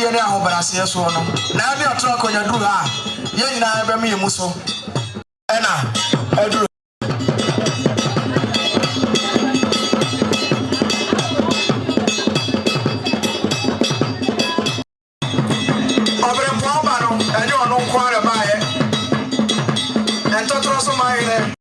adeɛ ne ahobrɛaseɛ so no na ne ɔtɔ akɔnya duru ha yɛn nyinaa bɛmɛ yɛ mu so ɛna aduru ɔbrɛmpɔn ba no ɛne ɔno nko ara baayɛ ɛntɔtɔrɔ so maa yɛ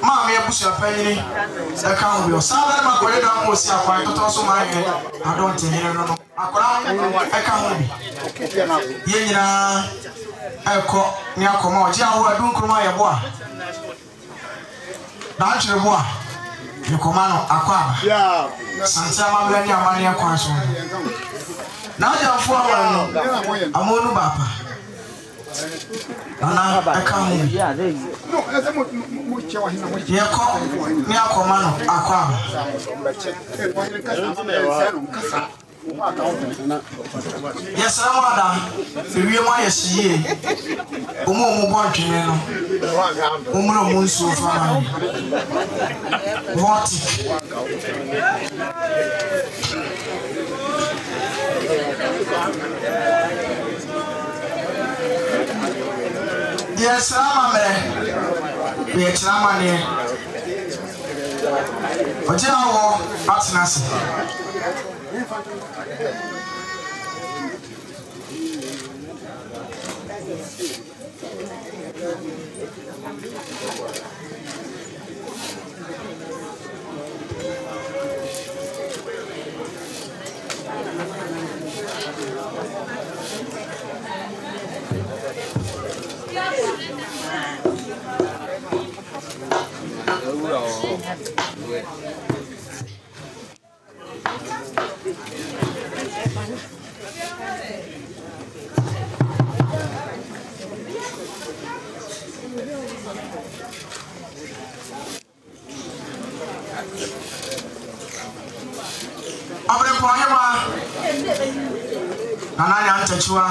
Mammy, I push your penny. I can't be. Sada, my colleague, I will see a quiet to my head. I don't hear no. I can't be. Yeah, I call Niacomo. Jia, don't come my boy. Not your boy. You command Aqua. Yeah, Santa Maria Mania Quanson. Now you're for a moon bapa. I can't. Yeah, there you go. Niacomo Aqua. Yes, Ramada, the real my see. Umo Montino, Umo Munsu, what? Yes, Ramame, the Examane. What's our Atnas? Nana Tachua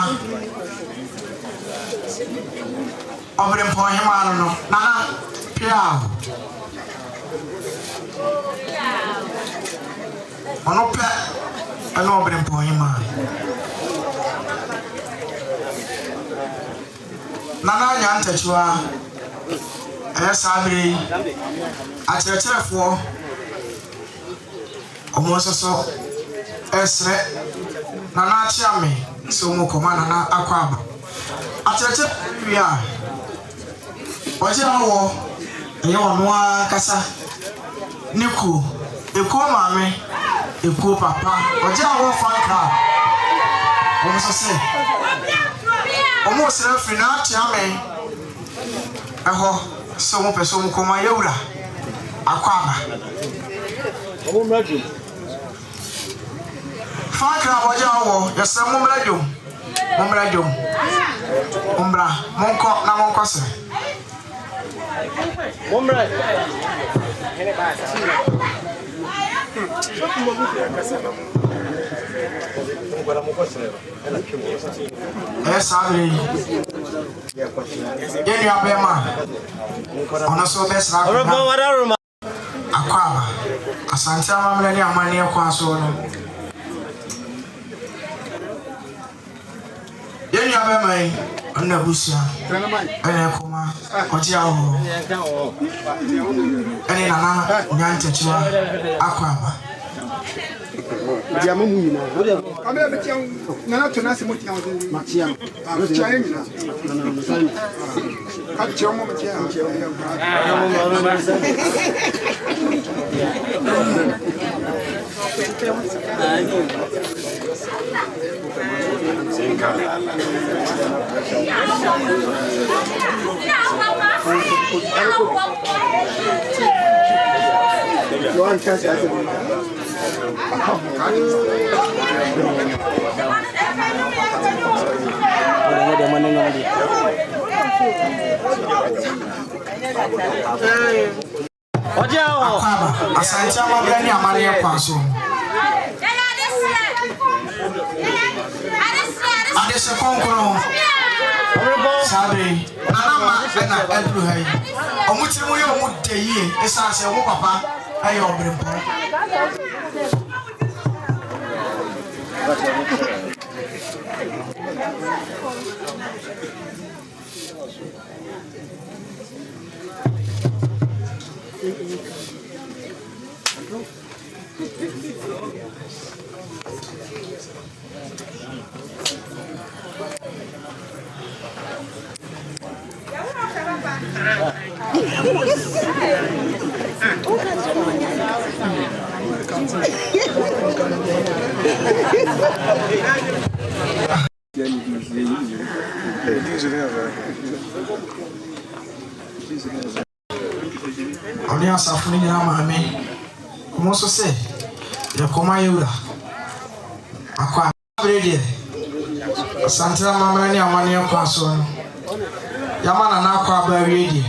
over the Pohimano, Nana Pia Onope, and over the Pohima Nana Tachua, Sabi at the telephone almost so Esre. Nana Chami, so Mukomana Aquaba. Atete, we are. What's your war? You are Casa Niku, the cool mammy, the cool papa. What's your war for a car? Almost say. Almost every night, Chami. Aho, so much so Mukoma Yola Aquaba. Oh, imagine. Fakra wajawo yesa mumradum umbra monko na monko se umra hele ba Sabi yeni abema ona so best ra Aquaba asante amamle ni amani ekwaso no Yeni abemai ana busia ana kuma ojiawo ene nana nyantetua Aquaba dia mamu nyina abe betia nana tona se motia matia matia nyina ka tia mo matia Aquaba, asante amabani amani ekwaso. Adese konkoro. Sabe, nana na edru hay. Omutirimu ye omudeyi, esase omu papa aye obrempo. Oni asafuni ni amame. Omo so se ya koma yura. Akwa brede. Santana mama ni amane akwa so no. Yamana na akwa ba wiedi.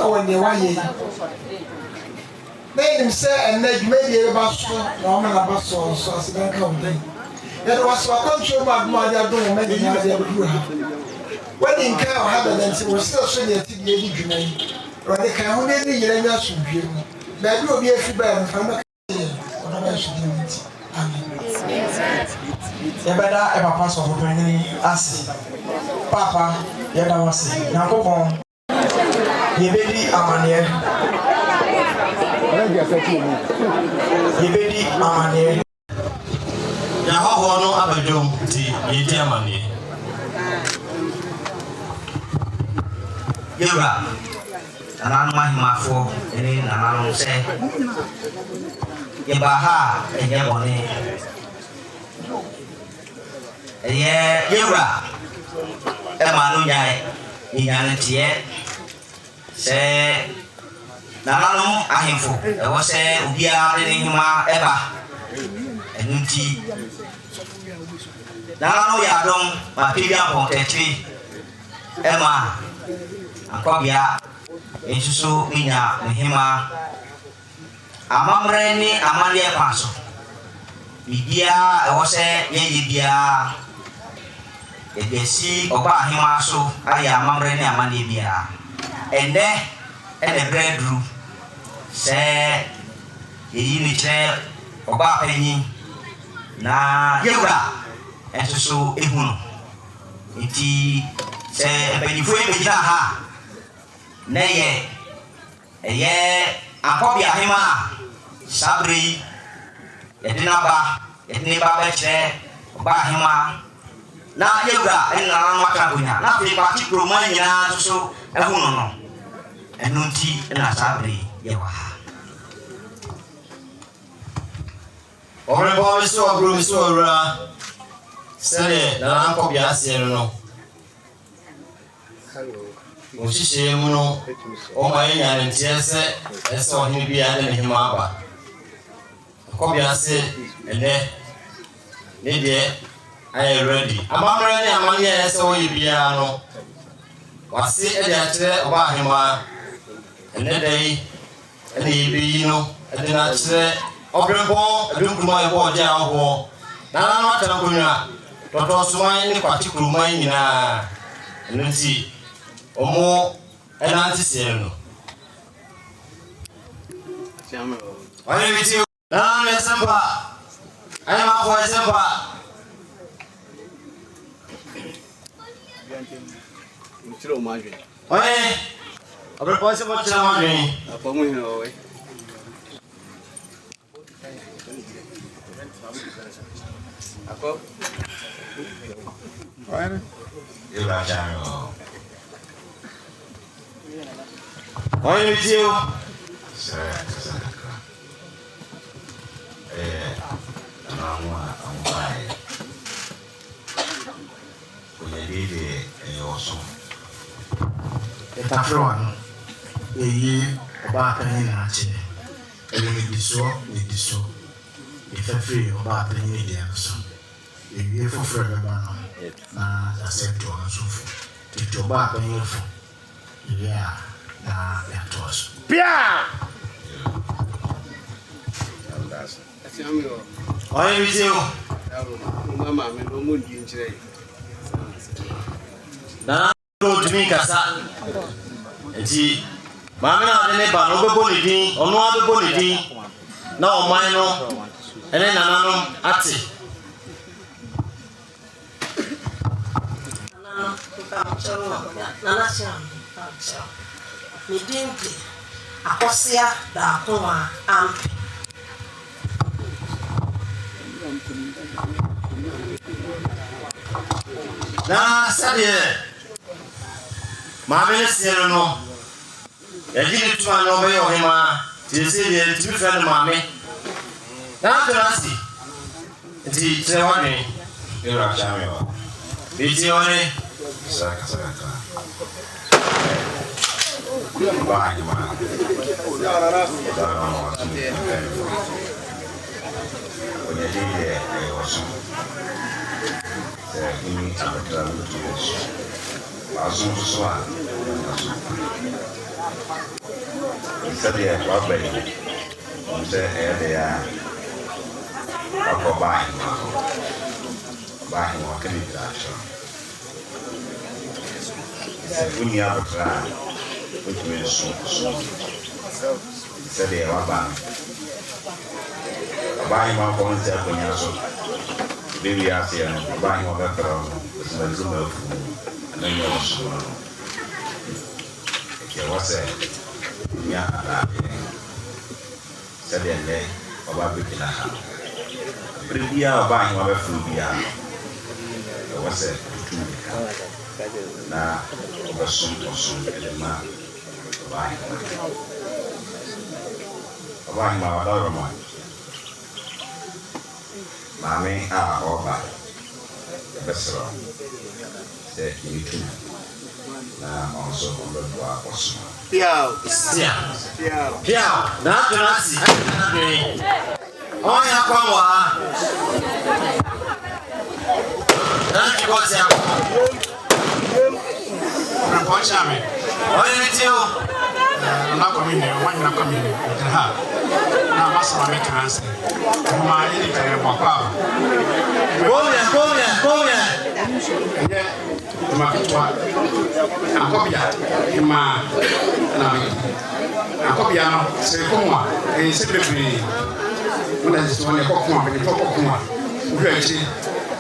When they want you, made him say, and they made a bus, no man a bus, so as they come. There was a country about my don't make it as they would have. When in Cal had an answer, was still sending a TV, or they can only be a nation. There will be a few bad from the better ever pass of opening us. Papa, yet was now. Yebedi amane. Yebedi amane. Ya ho no abadom ti yedi amane. Yura. Ananu mahimafo ene nananu se. Yebaha enye bone. Yura. Emanu nyai. Inyane tie. Se nananu ahimfo ewo se obia ne hima eba enunti nananu ya dom ma pibia pontetri ema akobia ensusu minya hima amamre ni amane paso bibia ewo se yeye bia edesi oba hima so aya amamre ni amane bia and the bedroom say ye ni che oba penyi na yewra enso ehunu enti say penyi fo e bejira ha na ye akobia hima sabri yedina ba beche oba hima na yewra enna maka bunya na fi ba ti kroma nyina so ehunu no enunti na sabri yewa ore bo so agro so ra sele na anko bia se no o sise mu no o ma nya ne tiese ese o hin bia ne hima aba ko bia se ene ne de I ready amamre ne amanye ese o yibia no wasi e dia kire oba hima ene dai ene yibi no e na kire obrembo adumkuma e bo dia ho na no atana konwa toto suman ni kwati kuruma nyina nti omo e na ntise no wale biti na me sempa ai ma ko sempa Mutiro maji. Oye. Abre pode ser mutiro maji. Apa mu hino we. Ako. Bueno. Ila chamo. Oye, tio. Etafron eyi oba apanyin na ache ele mediso efefre oba apanyin de so eyi foforo beba no na accept on sofu tito oba apanyin fo yeah na yatos Pia! Asiamio. Oye, tio. Mama me no mu di nchire. Na do tumi kasa. Enti maame na de ne ba no bebo ne din, ono abebo ne din. Na oman no ene nananom ate. Nana Siam, me dimple, Akosia, da Kuma, Amp. Na sabe maame ne sero no yaji ne tuma no be yo hema tese ye tumi fa ne maame na trasi ti se wa ni era chamo biti one saka ba ni ma oye dile oso ini abatra lutu azun soa sabe é o bem você é a cobaia bairro aquele traçouni abatra muito mesmo sabe é o bairro uma bom ser conheço Baby Asia, buying one background, it's my room of name of school. Okay, what's that? Yeah, said the day of our big house. Previa buying one of Flubia. What's that? Now, over soon, the man buying my daughter. Mami oba besro se kitu na onso ndo kwa koso Piao. na tunasi oya kwa wa na kikosi hapo na pocha me oya tio na kwa mimi na kwa mimi ha na masa me kanse ma ili kare kwa kwa Komia. Nye, tumakitwa akobia ima na mi. Akobia no se komwa se bebre. Muna se wona kokoma be to kokoma. Uhwe achi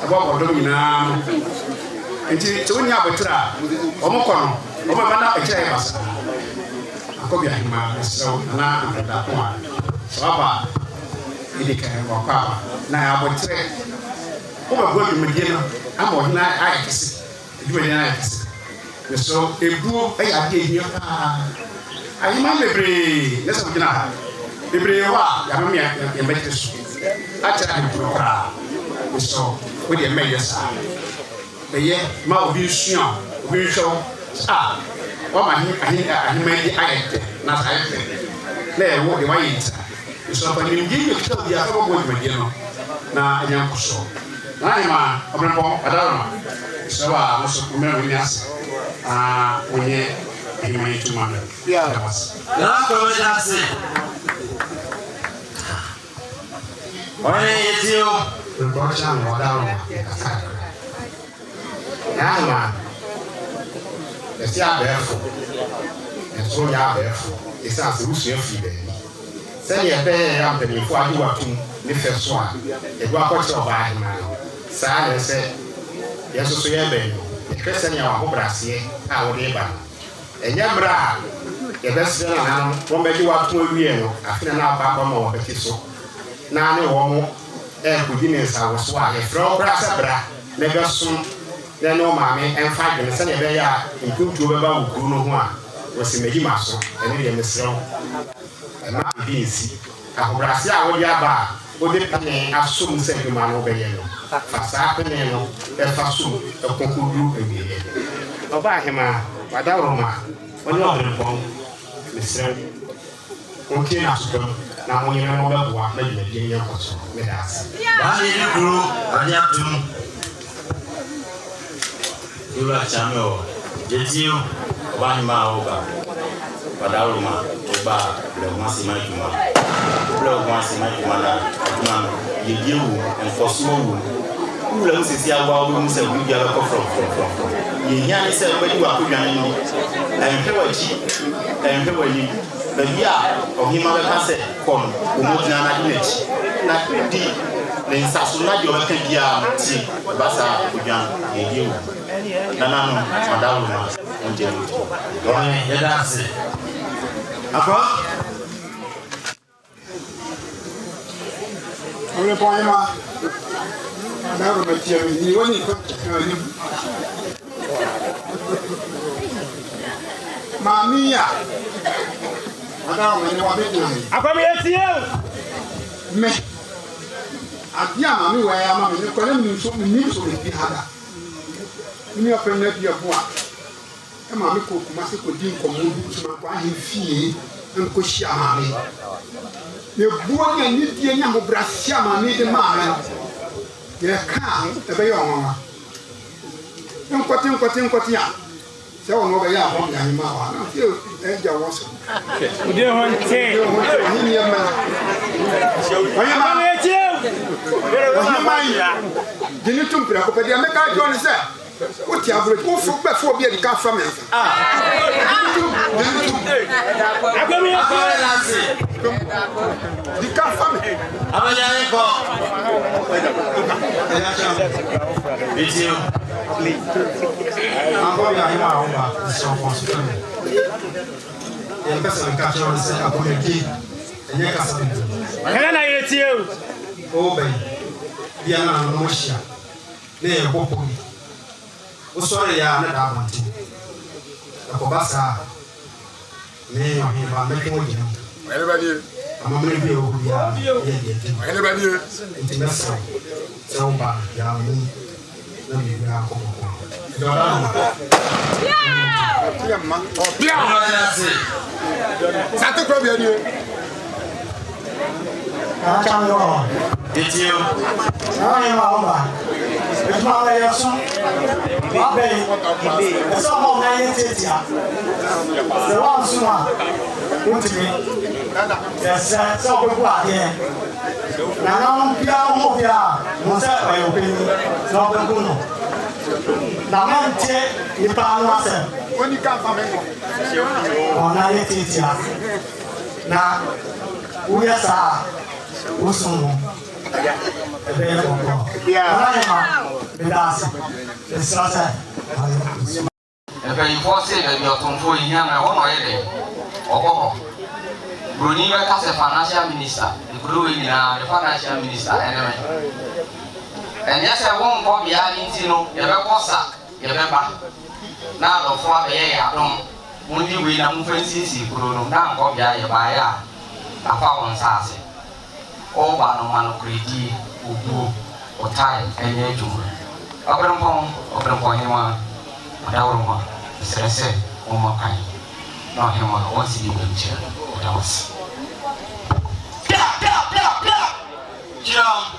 abo do nyina. Enti to nya abotra omo kono omo bana akira e basa. Akobia ima so na amda kwa. Baba ili kare kwa kwa na abotre Oba go mi medina amo na ayekese edwene na ayekese so ebuo ade ehia ayima bebre nesa gina ha bebre wa ya me ya mete so acha ni prokra so we dey meya sa beye ma obi suan obi show o ma ahi di ayete na ayete na e wo de wa yita so pa ni ngi ke to ya ko go medina na anyankoso Naima, obrempo, adalma. Sawa, muso kumena winyasi. Wenye himani tumame. Yeah. Na kwa wajasi oye tio Ulikocha ni wadalma. Naima, esi abefu. Eso ya abefu. Esa se usu efi be. Sani ebe ya mpenifu adi watu ni feswa. Ebu akoche oba himani. Saa na ese yeso so ye be Kesa ni awo brasie a wo de ba. Enya bra ye besre na no wo be di wa to awie no afina na aba ba ma wo beti so. Na ne wo mo kudi ne nsa wo so a ye fro bra sa bra ne be so ne no maame emfa dwene se ne be ya nkuntu be ba wo kuru no ho a wo se megi maso ene de mesro na bi nsi ahobrase a wo di aba wo de pane asom se dwuma no be ye no fa sa pane no e fa so e kokodu ebiye oba hema wada roma oni o de bon mesro o ke na so na mo nyina mo be boa na de de nya koso me da ase ba ni guru anya tum Dura chamo jetiu ba ni ma oba pada roma oba le ma si ma juma le ma si ma juma na juma ye yewu enforcement wu ule musisi awa wu musa wu bia ba from ye nya ni se ba di wa ko dwan ni enhwe wa yi ba bia ohima be ka se kon o mo dina na di na di le nsaso na di o ka bia ti ba sa ko dwan ye yewu nana no madawo ma onje don ye dance apa ole poema madawo ma tia ni woni ko ni mamia madawo ma ni wa be ni apa me tia me adia mami wa ya mami ko le ni so ni hada ni afa na bia boa e mami ko kuma se ko din ko mo du tuma ko ahe fie en ko hia mami ne buo na ni die nya mo brasia mami de mami ye ka e be yo nwa nkoti ya se ono be ya ho ya ni ma wa na ti e ja wo so ode hon te ni ya ma oye ma me tia oye ma ya dini tumpira ko pe dia me ka jo ni se o ti abro ko fu be fu obi e ka fa me agami ya di ka fa me abanya ni ko video Agora ya hima omba so consultant. Pesa ka cho se akomeki. Enye ka sabe. kana na ye tia O be. Bia na no moshia. Ne e popo. O sore ya na da banti. Akobasa. Ne yo hima meki mo jina. everybody Amamre bi o bia. everybody Intimessa. Se omba ya ni na mi bia ko ko. ya ma o bia Abanya sate ko bia ni jetiu oni ka fa me ko Ona ye titia na uya sa usumu ebe ko ona ye ma bedasi esasa ebe ifo se be otonfo ihia na wono ye de ogoho broni be ka se financial minister ikuru we na the financial minister eneme enye se won ko bia ni ti no ye be ko sak ye be ba na lofo abeye ya dom mundi we na mfensisi kuro no na ko bia ye ba ya afa won sase o ba no manu kredi ubu otai enye jumu obrempon hima adawruma stresse o makai no hima wasi di benche odawas jam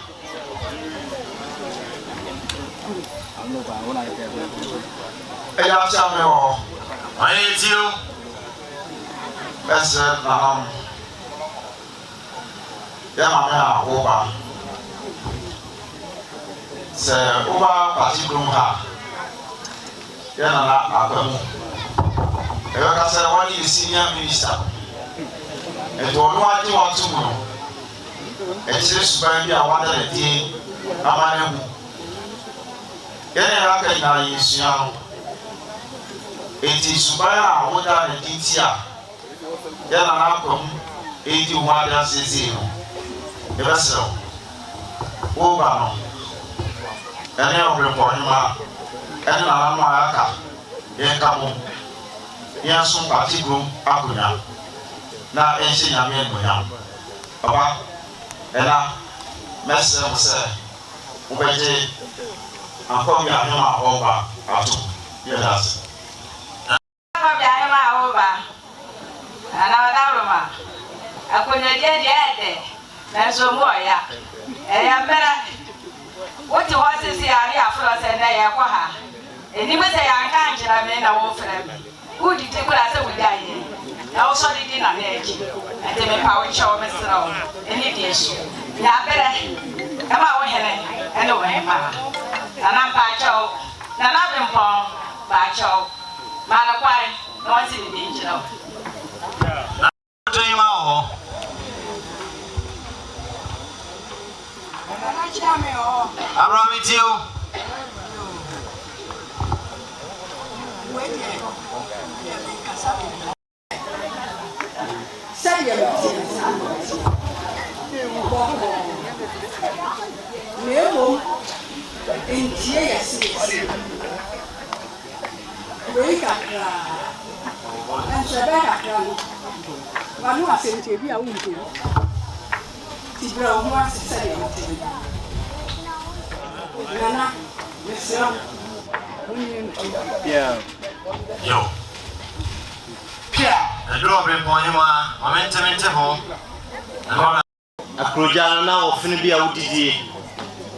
Ya chame o. Aye tiu Ese ya mame a oba. Se oba parti group ha. Ya na abamu. E ka se wani the senior minister. E to no ati wa tu no. E chire suban bi a wada le tie amane mu. Yana aka ina yesua. Enti subaya woda ne dintia. Yana na kom enti uma bia sezi no. Ebasro. Wo ba no. Ene obrempo hima. Ene na no aka. Yenka mo. Yenso party group akunya. Na ense nyame ngonya. Papa. Ela mesem se. Ubeje akobi ahema oba atu. Yes. Akobi ahema oba. Ana wadaloma. Akunya je na so mo ya. Eya mera. Woti hose si ari afro se na ye kwa ha. Eni me se ya kan jira me na wo frem. Udi te kula se wudi aye. Na wo so di na na eji. Ate me pa wo chawo me sra wo. Eni die so. Ya bere. Ema wo hele. Ene wo hema. Ana pa chawo. Na na bempon ba chawo. Ma na kwai. No si di njira wo. Tema o. Abraham Tio. Yo. Pia. Adro bre ponima, mente ho. Akrojana na ofini bia wudidi.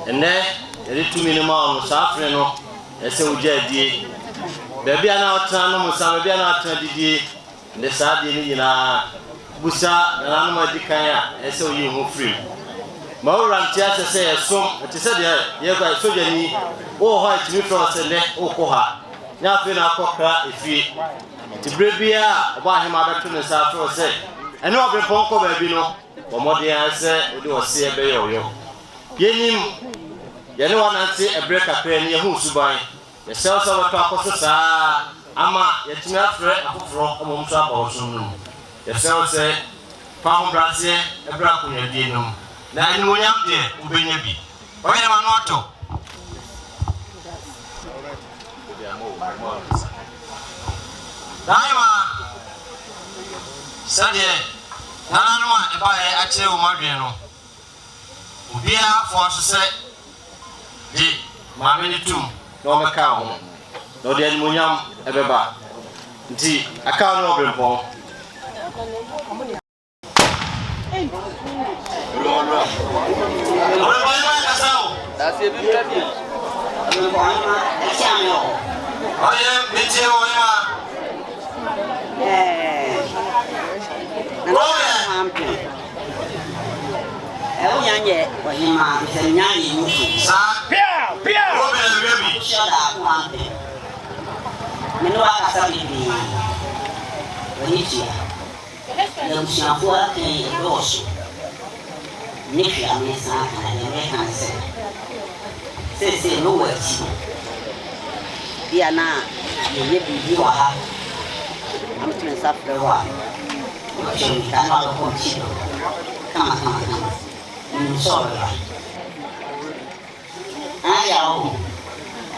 Ene, ere tumi ni ma ono safre no. Ese ujadie. Bebia na otana no musa, bebia na otana didi. Nde saadi ni nyina busa na no madikan a ese oyi ho free. Mawura ntia se yesom, ati se de ye kwa soja ni o ho itimi fro se ne o ko ha. Nya fe na akokra efi. Ti brebia oba hema beto ne sa fro se. Ene obre ponko ba bi no. Omode anse odi ose ebe yo. Yenim ye ne wananti ebre kakra ni ye hu suban. Ye sel so beto akoso sa ama ye timi afre akofro omomso abawosum no. Ye sel se pa ho brase ebra kunya die no. Na ni wonyam de ubenya bi. Oye ma no ato. Daima. Sade. Nana no a eba e ache o madwen no. Obia fo so se di ma me ni tum no me ka ho. No de ni wonyam ebeba. Nti aka no obrempo. That's a bit heavy. Oh yeah, me too, Say no words. Diana, you are. I'm going to suffer a while. I'm not going to come on. I'm sorry. I am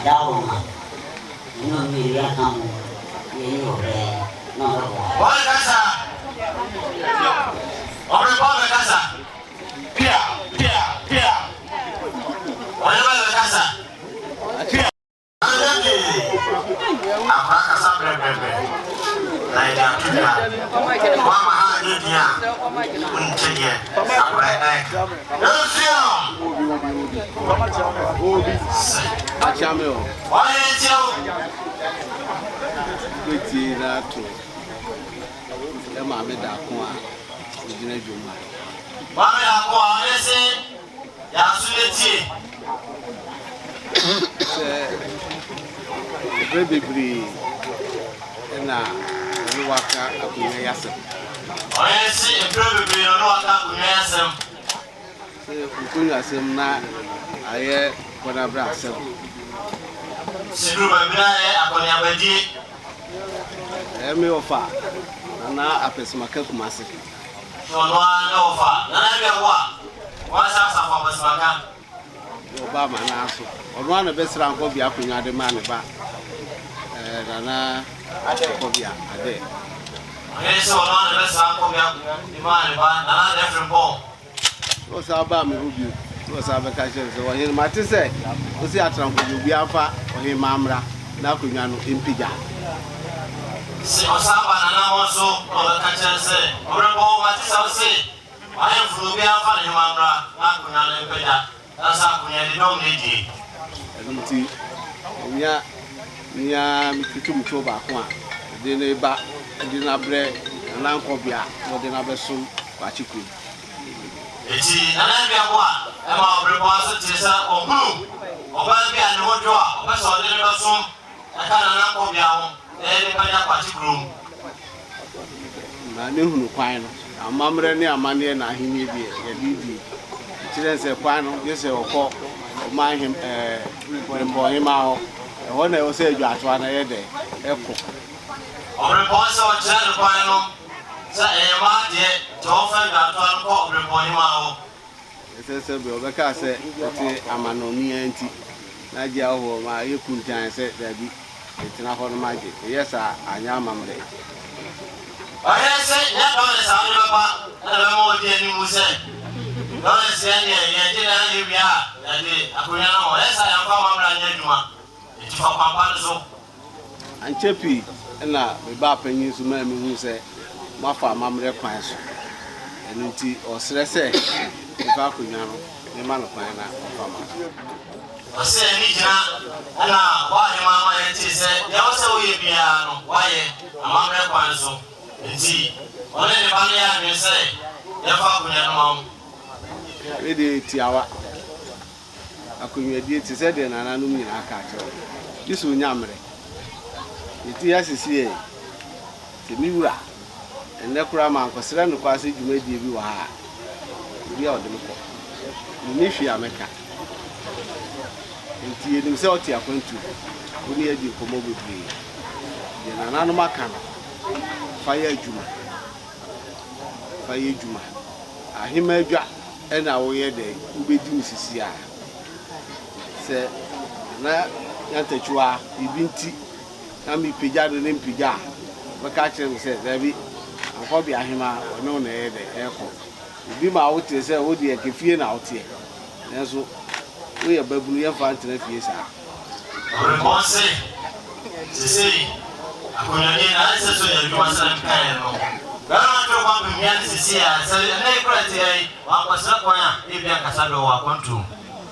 down. You know me, I come. You know, no. What casa? Or casa? Pia. Whatever the casa. Amaka sabre bebe. Na ida tuya. Mama ha nidia. Unteje. Abai. Ndio. Achameo. Wale tio. Beti na to. E ma me da ko a. Ojina dwuma. Mama ya ko a ese ya suleti. Bebri na ni waka akunya yasem. Oyesi bebri no waka akunya yasem. Se ukunya yasem na aye kona bra asem. Sidru Babina, Akoni Abedi. Emi ofa. Na apesimaka kumase. Onwa na ofa. Na na bia wa. Wa sa sa fa apesimaka. Oba ma na aso. Onwa na besra nko bia akonya de ma ne ba. Na ko bia ade. Eso onwa na besra nko bia de ma ne ba. Na na different ball. O sa ba me rubi. O sa be ka shere so hin ma ti se. O si atran ko bi afa o hin mamra na akonya no empija. Si osaba na na moso o ka chere se. Obrabo ma ti sa se. Ayen furu bi afa ni mamra na akonya no empija. Asa akonya de dom ne di. Nti nya mitutu mcho ba ko a de ne ba de na bre na nko bia o de na besum kwa chiku eti na na bia kwa e ma obre bo aso ti sa ohunu oba bia ne hojo a oba so de ne besum aka na nko bia ho e ne ka kwa chiku na ne hunu kwan no amamre ne amane na ahini bi ya didi tire se kwan no ye se okọ o ma him bo him a ho na o se adwa atwa na ye de eko obre bo so tire no kwan no sa e ma de to fa da atwa no ko obre bo him a ho se be obeka se ti amanomi anti na ji aho ma ye kuntan se da bi etina ho no ma je yesa anya amamre ayese ya do le sa ni baba na mo de ni muse no se ni ye je na ni bia ya de akunya na mo yesa ya fa mamra nya djuma eti fa pampa so anchepi na me ba panyin su ma mi hu se mafa mamre kwan so enti osre se fa akunya no me ma no kwan na fa ma ose ni jina na wa ni mama ye ti se ya o se o ye bia no wa ye amamre kwan so enti ole ni ba ni ya mi se ya fa akunya no ma we de tiawa akunya die ti se de na nanu mi na aka che isu nyamre iti ya sisi e ti mi wura enne kura ma nkosere no kwase dwuma die bi wa ha bi a odem ko ni hwi ameka enti edim se oti akwantu oni adi komo bebre de na nanu maka no fire dwuma ahima adwa ena wo ye de ubedi musisi a se na yantachua ibinti na mi pija do ne mpija we ka kire se dabi anko bi ahima no na ye de eko bi ma wo te se wo de kefie na wo te nenso wo ye babunu ye fa ntena fie sa reponse sisi akunya ni na se so ya dwuma sa kan no Gana to kwa bimia sisi ya se na ikrati ai wa kwasra kwa ya ebia kasa do wa kwantu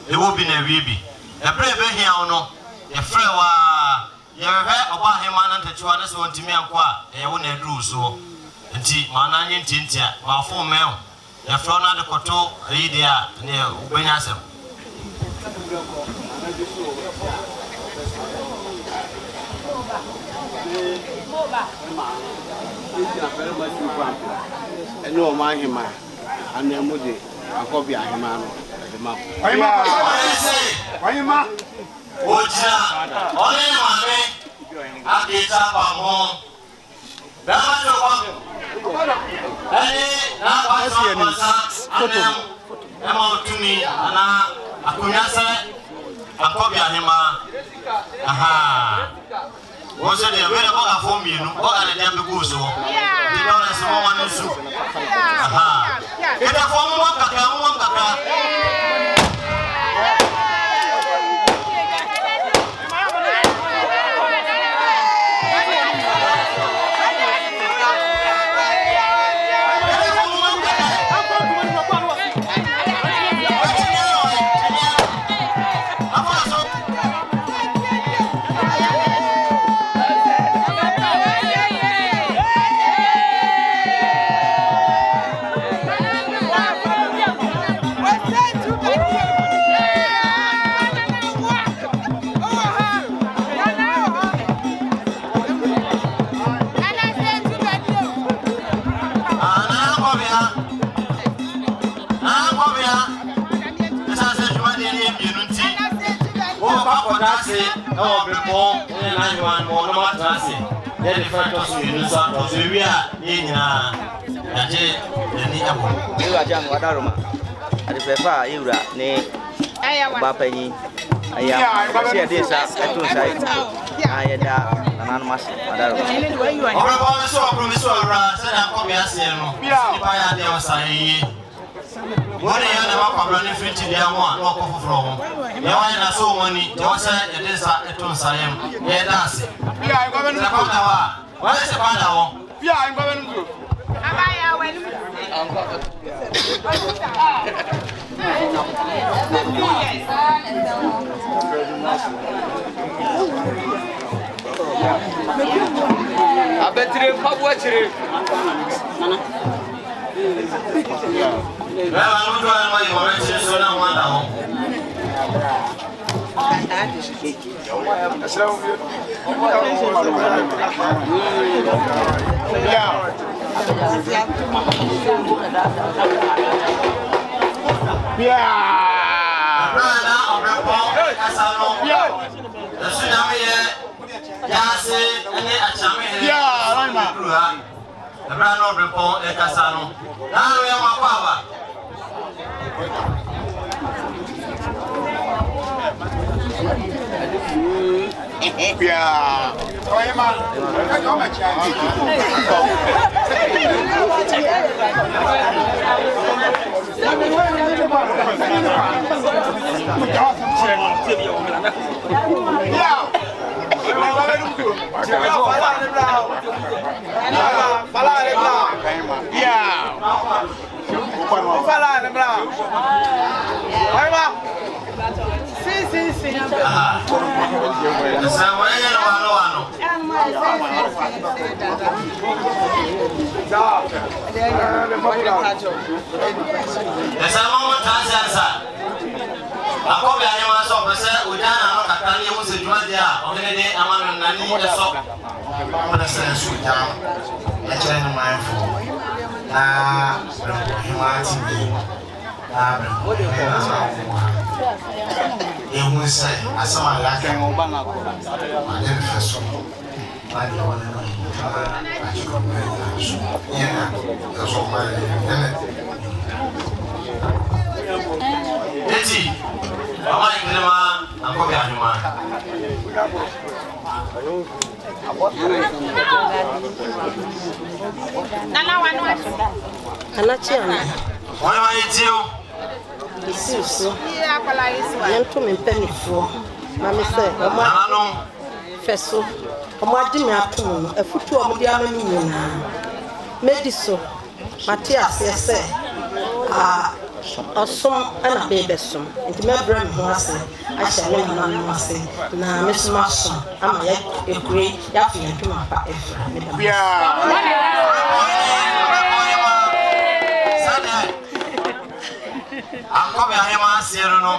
e wo bi na wi bi e pre be hia no e fre wa ye be oba hema na ntachiwa na so ntimi anko e wo na dru so nti mana nyi ntintia ma fo me e fre na de koto yi dia ne ubenya asem ene o ma hima ana mu de akobi ahima no de ma Wayima oja ole mame akita ba mo dama to ko ani na ba so ana ema otumi ana akunyasa akobi ahima aha wose de bere ko afo mienu ko ala de ambe so di do na so mo no su aha eta fo mo kaka akɔdase ɛwɔ bepɔn ne n'ahema no ɔno matrase yɛde fɛ tɔ so yɛnu so atɔ so ewi a yɛn nyinaa yɛgye n'ani ɛbɔ. Ewura gya no wadaroma adefɛfa a ewura ne ɔba panyin ɛyɛ si yɛde nsa ɛto nsa yi na yɛda nananom ase wadaroma. ɔbɛbɔ mi so ɔbɛbɔ mi so ɔwura sɛdeɛ akɔbi aseɛ no nipa yɛ adeɛ ɔsa yie. Wọ́n yẹn na wọ́n kọ̀ọ̀rọ̀ ní fíríjì di àwọn àná ọkọ̀ fúnfúnra wọn. Yẹ wọ́n yẹn na so wọn ni yẹ wọ́n sẹ́ yẹde nsa ètò nsa yẹn mu yẹ dáàsì. Ṣé pàdà wà? Wọ́n yẹ sẹ́ pàdà wọ. Abetire mpabu akyire. Bẹ́ẹ̀ wà lójú ẹ̀ máa yẹ wọ́n rẹ̀ ṣe sọ náà wọ́n dà wọ́n. Àbúrò náà ọ̀rẹ́ pọ̀ ẹ̀ka lọ. Ẹ̀sùn náà mi yẹ yáàsì ẹni àtsàmì yẹn kúrò ha. Àbúrò náà ọ̀rẹ́ pọ̀ ẹ̀ka lọ. Láàrin ẹ̀ wọ́n kọ́ àbá. Ehun sɛ asɛm a yɛaka ade mfɛ so ade wɔ ne no kama akyekɔmɛ so yɛna ɛso ma yɛne eti ɔma nkrema ankɔbi adwuma wɔne ma yɛtio Isi so. Yẹn tó mi mpẹ́nìfoɔ. Maame sɛ ɔmo fɛ so. Ɔmo agye mi ato mu no. Efutu ɔmo de ama mi nyinaa. Medi so. Mate aseɛ sɛ ɔsom ɛna bɛɛbɛ som. Nti mɛbrɛ mi ho ase. Ahyɛ ne nananom ase. Na me so ma som. Ama yɛ ekure yɛafo yɛn ntoma pa efra. Me dama. Akɔbɛ ahema aseɛ no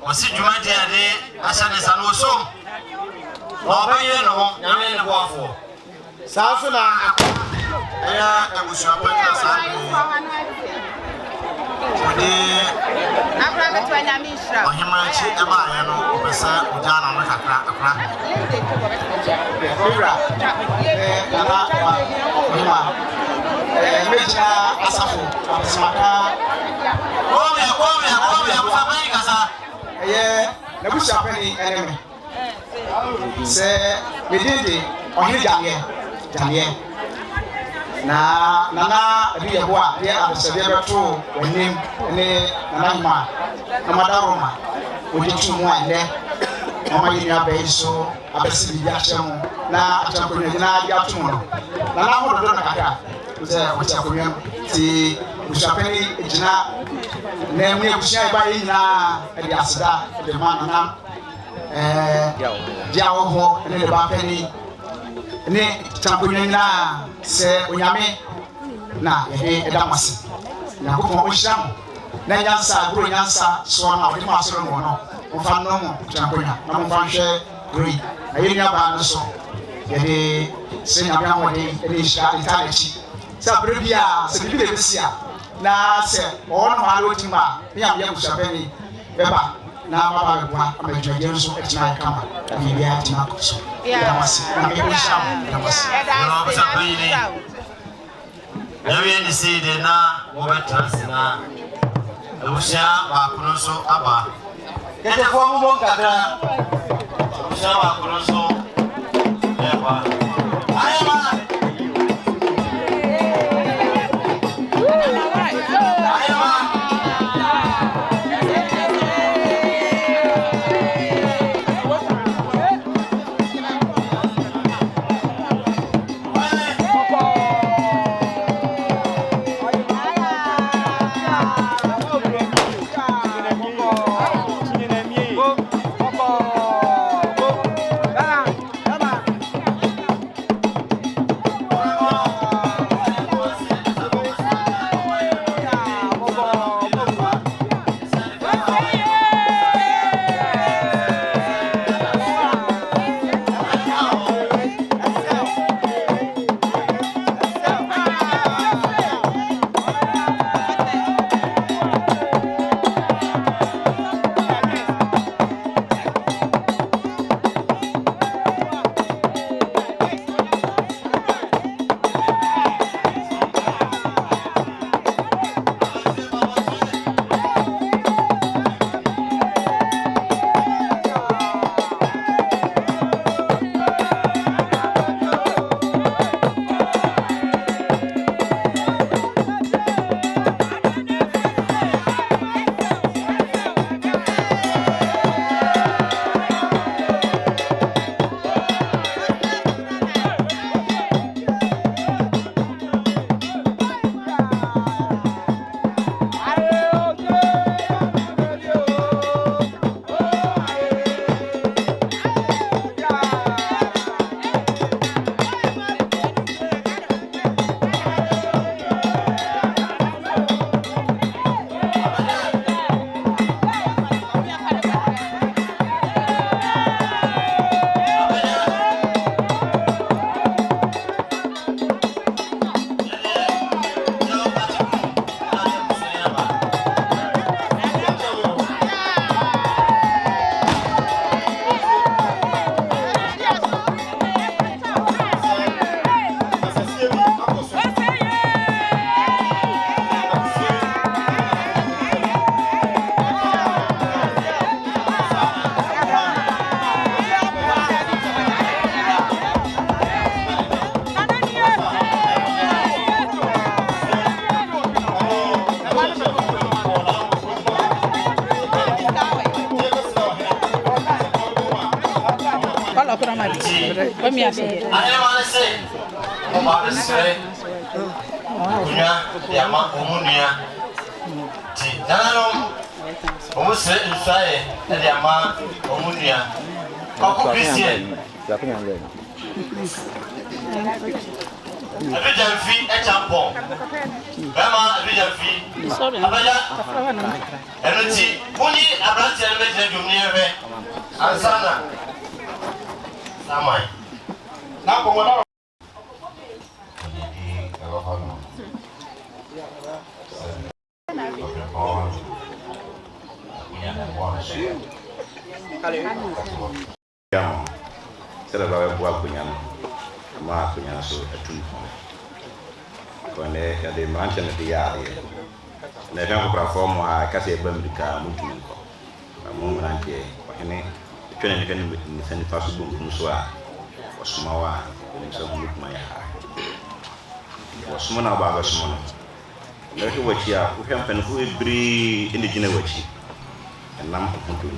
ɔsi dwumadi ade ahyɛ ne nsa no osom na ɔbɛyɛ ne ho nyame ne boafoɔ saa so na ɛyɛ abusuapɛ na saa ɔde ɔhema akyi ɛbaayɛ no ɔpɛ sɛ ɔgya na no kakra akora nana ɔhema mɛgyina asafo abesemaka n'abusuapɛni ɛne me sɛ medinde ɔhene gyaneɛ na nana adi yɛ bo a deɛ abɛsɛdeɛ bɛto w'anim ne nana homa na madaroma ɔgye tu mu a ɛnɛ mama yɛ nua bɛyi so abɛsi biribi ahyɛ mu na akyɛnkonnwa nyinaa de ato mu no nana ahododo na kakra sɛ ɔte akonnwa mu nti abusuapɛni gyina na mu abusua yɛ ba yɛ nyinaa ɛde aseda ɛde ma nana dia wɔ hɔ ne ne ba pɛni ne tankonnwa nyinaa sɛ onyame na yɛde ɛda mo ase nyankopɔn ɔhyira mo na nyansa agoro nyansa soɔ no a wɔde mo asɔre no wɔ no momfa no mo tankonnwa na momfa nhwɛ goro yi na yɛn nuabaa no so yɛde sɛ nyame ahoɔden ne nhyira de taa n'akyi sɛ abere bi a sɛ biribi na ɛbɛsi a na sɛ ɔwɔ no maa no ɔtim a ne nyame yɛ abusuapɛni bɛba na baba bua amadwaje nso etina kama bibia tina so damasi na me ko sham damasi no bisa bini yawe ni si de na wo betrans na usia wa kuno so aba kete fo mu bon kakra usia wa kuno so eba ayama Sera ba bua kunya ma kunya so atu ko ne ya de manche ne dia ye ne fa ko platform a ka se ba mrika mutu ko na mo manche ko ne twene ne kan ni san fa so bu so a wasuma wa ne so bu kuma ya wasuma na ba wasuma ne ko wachi a ko hwem pen ko ebri ene gina wachi nam ko mutu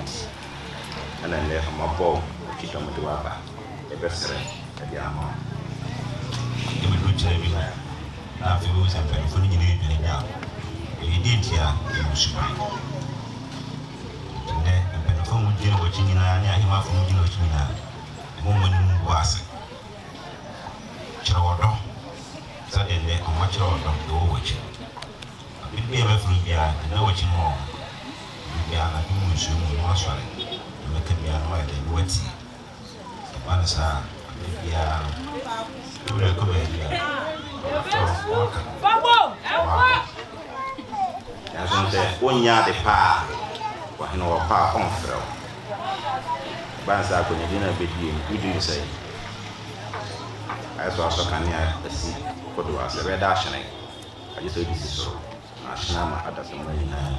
ana ne ha mabo kita mutu ba besere ya ama ke me lucha bi na fi wo se pe fo ni ni bi ya e di tia e musuma ne pe fo mu jira wo chini na ni ahima fo mu jira wo chini na mo mo ni mu wase chira wodo sa de ne o ma chira wodo do wo chi bi bi me fo ya na wo chi mo ya na bi mu su mu ma so ale me ke bi ya no ya de wati Manasa, ya, udah kebetulan. Ya, sudah punya depa, wahene wɔ pa a ɔmfrɛ wo bansa akɔnyɛdi na bɛdie mu wodii sɛ ayɛ so asɔ kanea asi kodoɔ asɛ bɛda ahyene agye sɛ wodi si soro na ahyene ama adasɛm nyinaa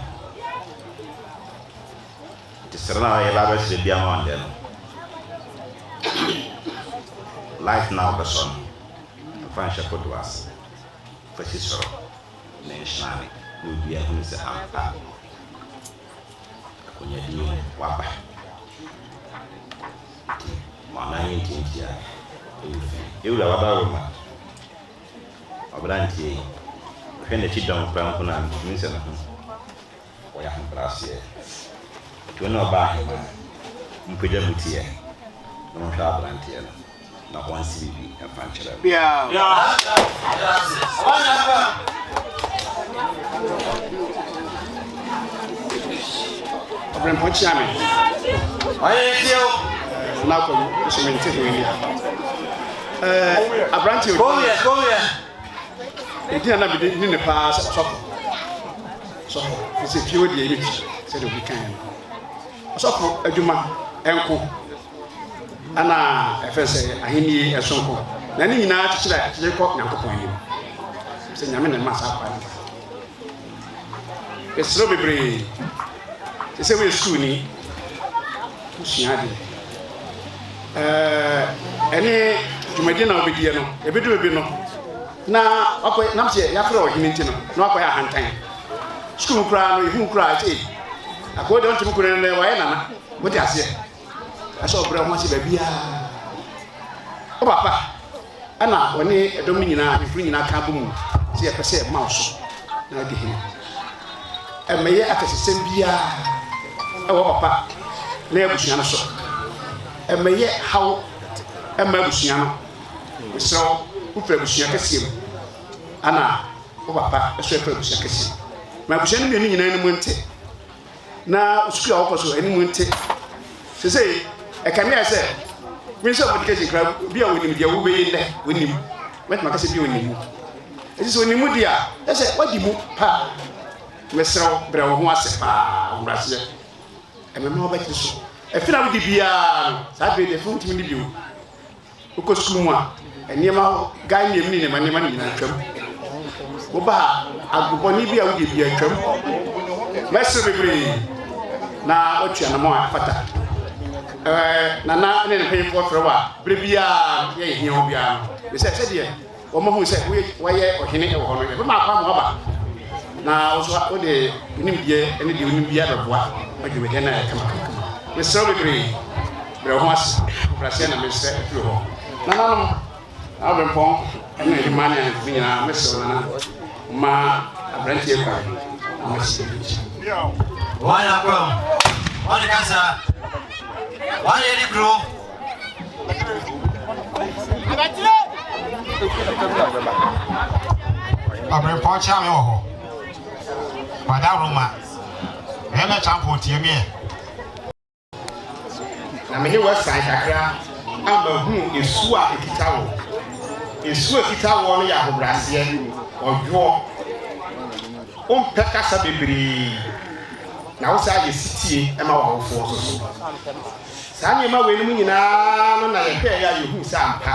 nti sere no a yɛba bɛhyerɛ bia ma ɔndɛ no life na wobɛsɔ no ɛfa nhyɛ kodoɔ ase fa si soro na nhyerane na obia hunu sɛ ampa akɔnyɛdi waba mana yɛntinti a ewura waba roma ɔbrantie hwɛ n'akyi dɔm kora mpo na ntumi sɛ no ho wɔyɛ ahobrɛaseɛ nti wo ne ɔba ahema mpagya mu teɛ na mohwɛ abranteɛ no na wɔnsi bibi ɛfa nkyerɛ ɔbrɛmpɔ kyia me ɔyɛ tiɛ na akɔ so mente ho ni abrante go here edi na bi ni ne pa so se fie odi emi se de weekend so adwuma enko ana efese ahini esonko na ni nyina kyekye kɔ nyankopɔn anim se nyame ne masa kwa ni esro bebre se we school ni usua de ɛne dwumadi na obedie no ebedu ebi no na akɔ nam sɛ yafrɛ ɔhene nti no na akɔ yɛ ahantan school kura no ihu kura ɛ akɔ de ntimi kura no wɔyɛ nana wote aseɛ ɛsɛ ɔbrɛ ho ase baabia o papa ana wɔne ɛdɔm nyinaa ifuru nyinaa ka bɔ mu sɛ yɛpɛ sɛ ɛma wo so na ɔde hene ɛmɛyɛ akɛsesɛm biara ɛwɔ papa na abusua no so ɛmɛyɛ haw ɛma abusua no mesrɛ wofrɛ abusua kɛseɛ mu ana wo papa ɛso ɛfrɛ abusua kɛseɛ ma abusua no mmienu nyinaa anim nte na sukuu a wokɔ so anim nte sɛ sɛ ɛkanea sɛ me sɛ wobɛdikɛsi kra bi a wɔnim deɛ wobɛyɛ nnɛ wɔnim mɛtuma kɛsɛ bi a wɔnim mu ɛti sɛ wɔnim mu deɛ a ɛsɛ wadi mu paa mesrɛ wo brɛ wo ho ase paa wombraseɛ ɛmɛma wobɛkyere so ɛfina wodi biara no saa bɛ deɛ fo ntimi ne bio wokɔ sukuu mu a nneɛma gaa nneɛm ne nneɛma no nyinaa twam woba agobɔne bi a wodi biara twam mɛsere bebree na watua no ma a fata nana ne ne mpanyimfoɔ frɛ wo a berɛ biara yɛyɛ hia wo biara no bɛ sɛ sɛdeɛ wɔma hu sɛ wɔyɛ ɔhene wɔ hɔ no yɛbɛma akɔ ama ɔba na wo so wode wonimdeɛ ne deɛ wonim biara bɛboa adwumadeɛ no a ɛkamakama mesrɛ bebree brɛ ho ase brɛseɛ na mesrɛ afiri hɔ nananom abɛmpɔn ɛne ahema ne ahemfo nyinaa mesrɛ nana ma aberanteɛ kwa amasi wɔn akɔm wɔn kasa wɔn yɛ di kuro abɛmpɔn kyea me wɔ hɔ wada roma ɛmɛ champo tie me na me ne wasan kakra ama hu esu a ekita wo esu a ekita wo no yɛ ahobraseɛ ɔdwo ompɛ kasa bebree na wo saa yɛ sitie ɛma wawofoɔ so so saa nneɛma wɔ anim nyinaa no na yɛhwɛ yɛ a yɛhu sɛ ampa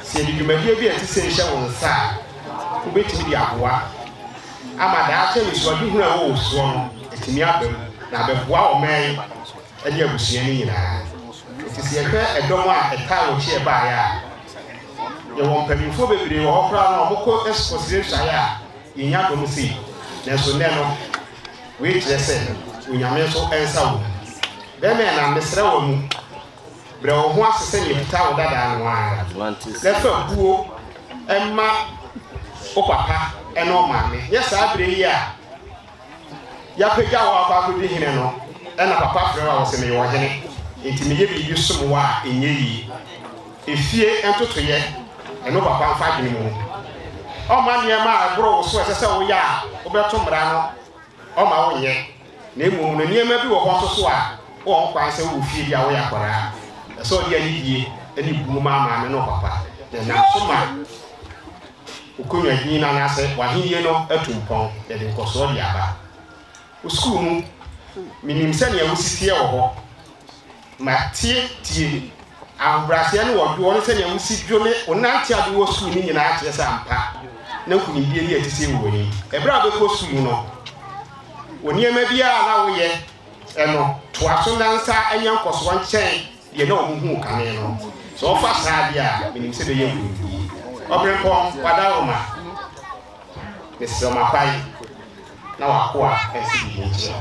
sɛ yɛde dwumadie bi a ɛte sɛ nhyɛ wo nsa a wobɛtumi de aboa ama daakye nsuadehunu a ɛwɔ wɔ soɔ no ɛtumi aba mu na abɛboa ɔman ɛde abusua no nyinaa nti sɛ yɛhwɛ ɛdɔm a ɛtaa wɔkyi ɛbaeɛ a yɛwɔ mpanyimfoɔ bebree wɔ hɔ koraa no ɔmokɔ ɛsikɔsire nsuaeɛ a yɛnya dɔm sei nanso nnɛ no wei kyerɛ sɛ onyame nso ɛnsa wɔ mu bɛrima yɛ na mesrɛ wɔ mu brɛ wo ho ase sɛ yɛpita wo dadaa no a na fa buo ɛma wo papa ɛne ɔmaame yɛ saa berɛ yi a yɛapagya wɔ akɔ akɔdi hene no ɛna papa frɛ wɔ a wɔsɛ meyɛ ɔhene nti meyɛ biribi som wɔ a ɛnyɛ yie efie ntotoyɛ ɛno papa mfa adwene mu ɔma nneɛma a ɛboro wo so ɛsɛ sɛ woyɛ a wobɛto mmara no ɔma wonyɛ na mmom no nneɛma bi wɔ hɔ nso so a wɔn kwan sɛ wɔ fie bi a woyɛ akwaraa ɛsɛ ɔde anidie ɛne bu ma maame no papa na nam so ma okonwa din na n'asɛ wahenie no atu mpɔn yɛde nkɔsoɔ de aba wo sukuu mu minim sɛ ne awusitie wɔ hɔ ma tie ahobrɛaseɛ no wɔ doɔ no sɛ ne awusi dwole onante ade wɔ sukuu no nyinaa kyerɛ sɛ ampa na nkunimdie ne ɛte sɛ wɔ ni ɛberɛ a bɛkɔ sukuu no wɔ nneɛma biara na woyɛ ɛno toa so nansa ɛnyɛ nkɔsoɔ nkyɛn deɛ na ɔmo hu kane no sɛ ɔfa saa deɛ a minim sɛ bɛyɛ nkunimdie ɔberempɔn wadaroma mesrɛ makwae na wako a ɛsi bi nkyerɛ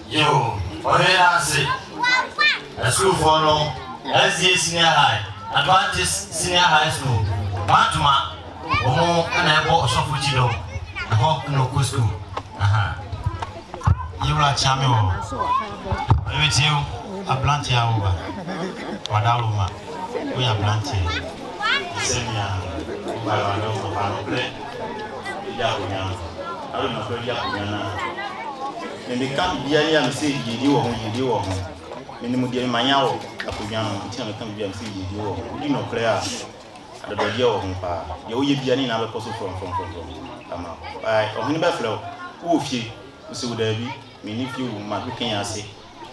yo ɔyɛ ase ɛsukuufoɔ no SDA senior high Advantage senior high school Bantuma wɔn ɛna ɛbɔ ɔsɔfo kyidɔ ɛhɔ na ɔkɔ school yɛwura kyame wɔ ɛbɛtiw aberanteɛ a woba wadaloma woyɛ aberanteɛ sɛnea woba wadaloma pa no brɛ ɛdi akonya no alo na brɛ di akonya no meka bia ne am sɛ yɛdi wɔ ho menim deɛ manya wɔ akonya no nti na meka bia am sɛ yɛdi wɔ ho wodi nɔkorɛ a adɔdɔdeɛ wɔ ho paa deɛ woyɛ bia ne nyinaa bɛkɔ so from ama ɔhene bɛfrɛ wo wɔ fie wo sɛ wo daabi menni fie wo ma hwekɛn ase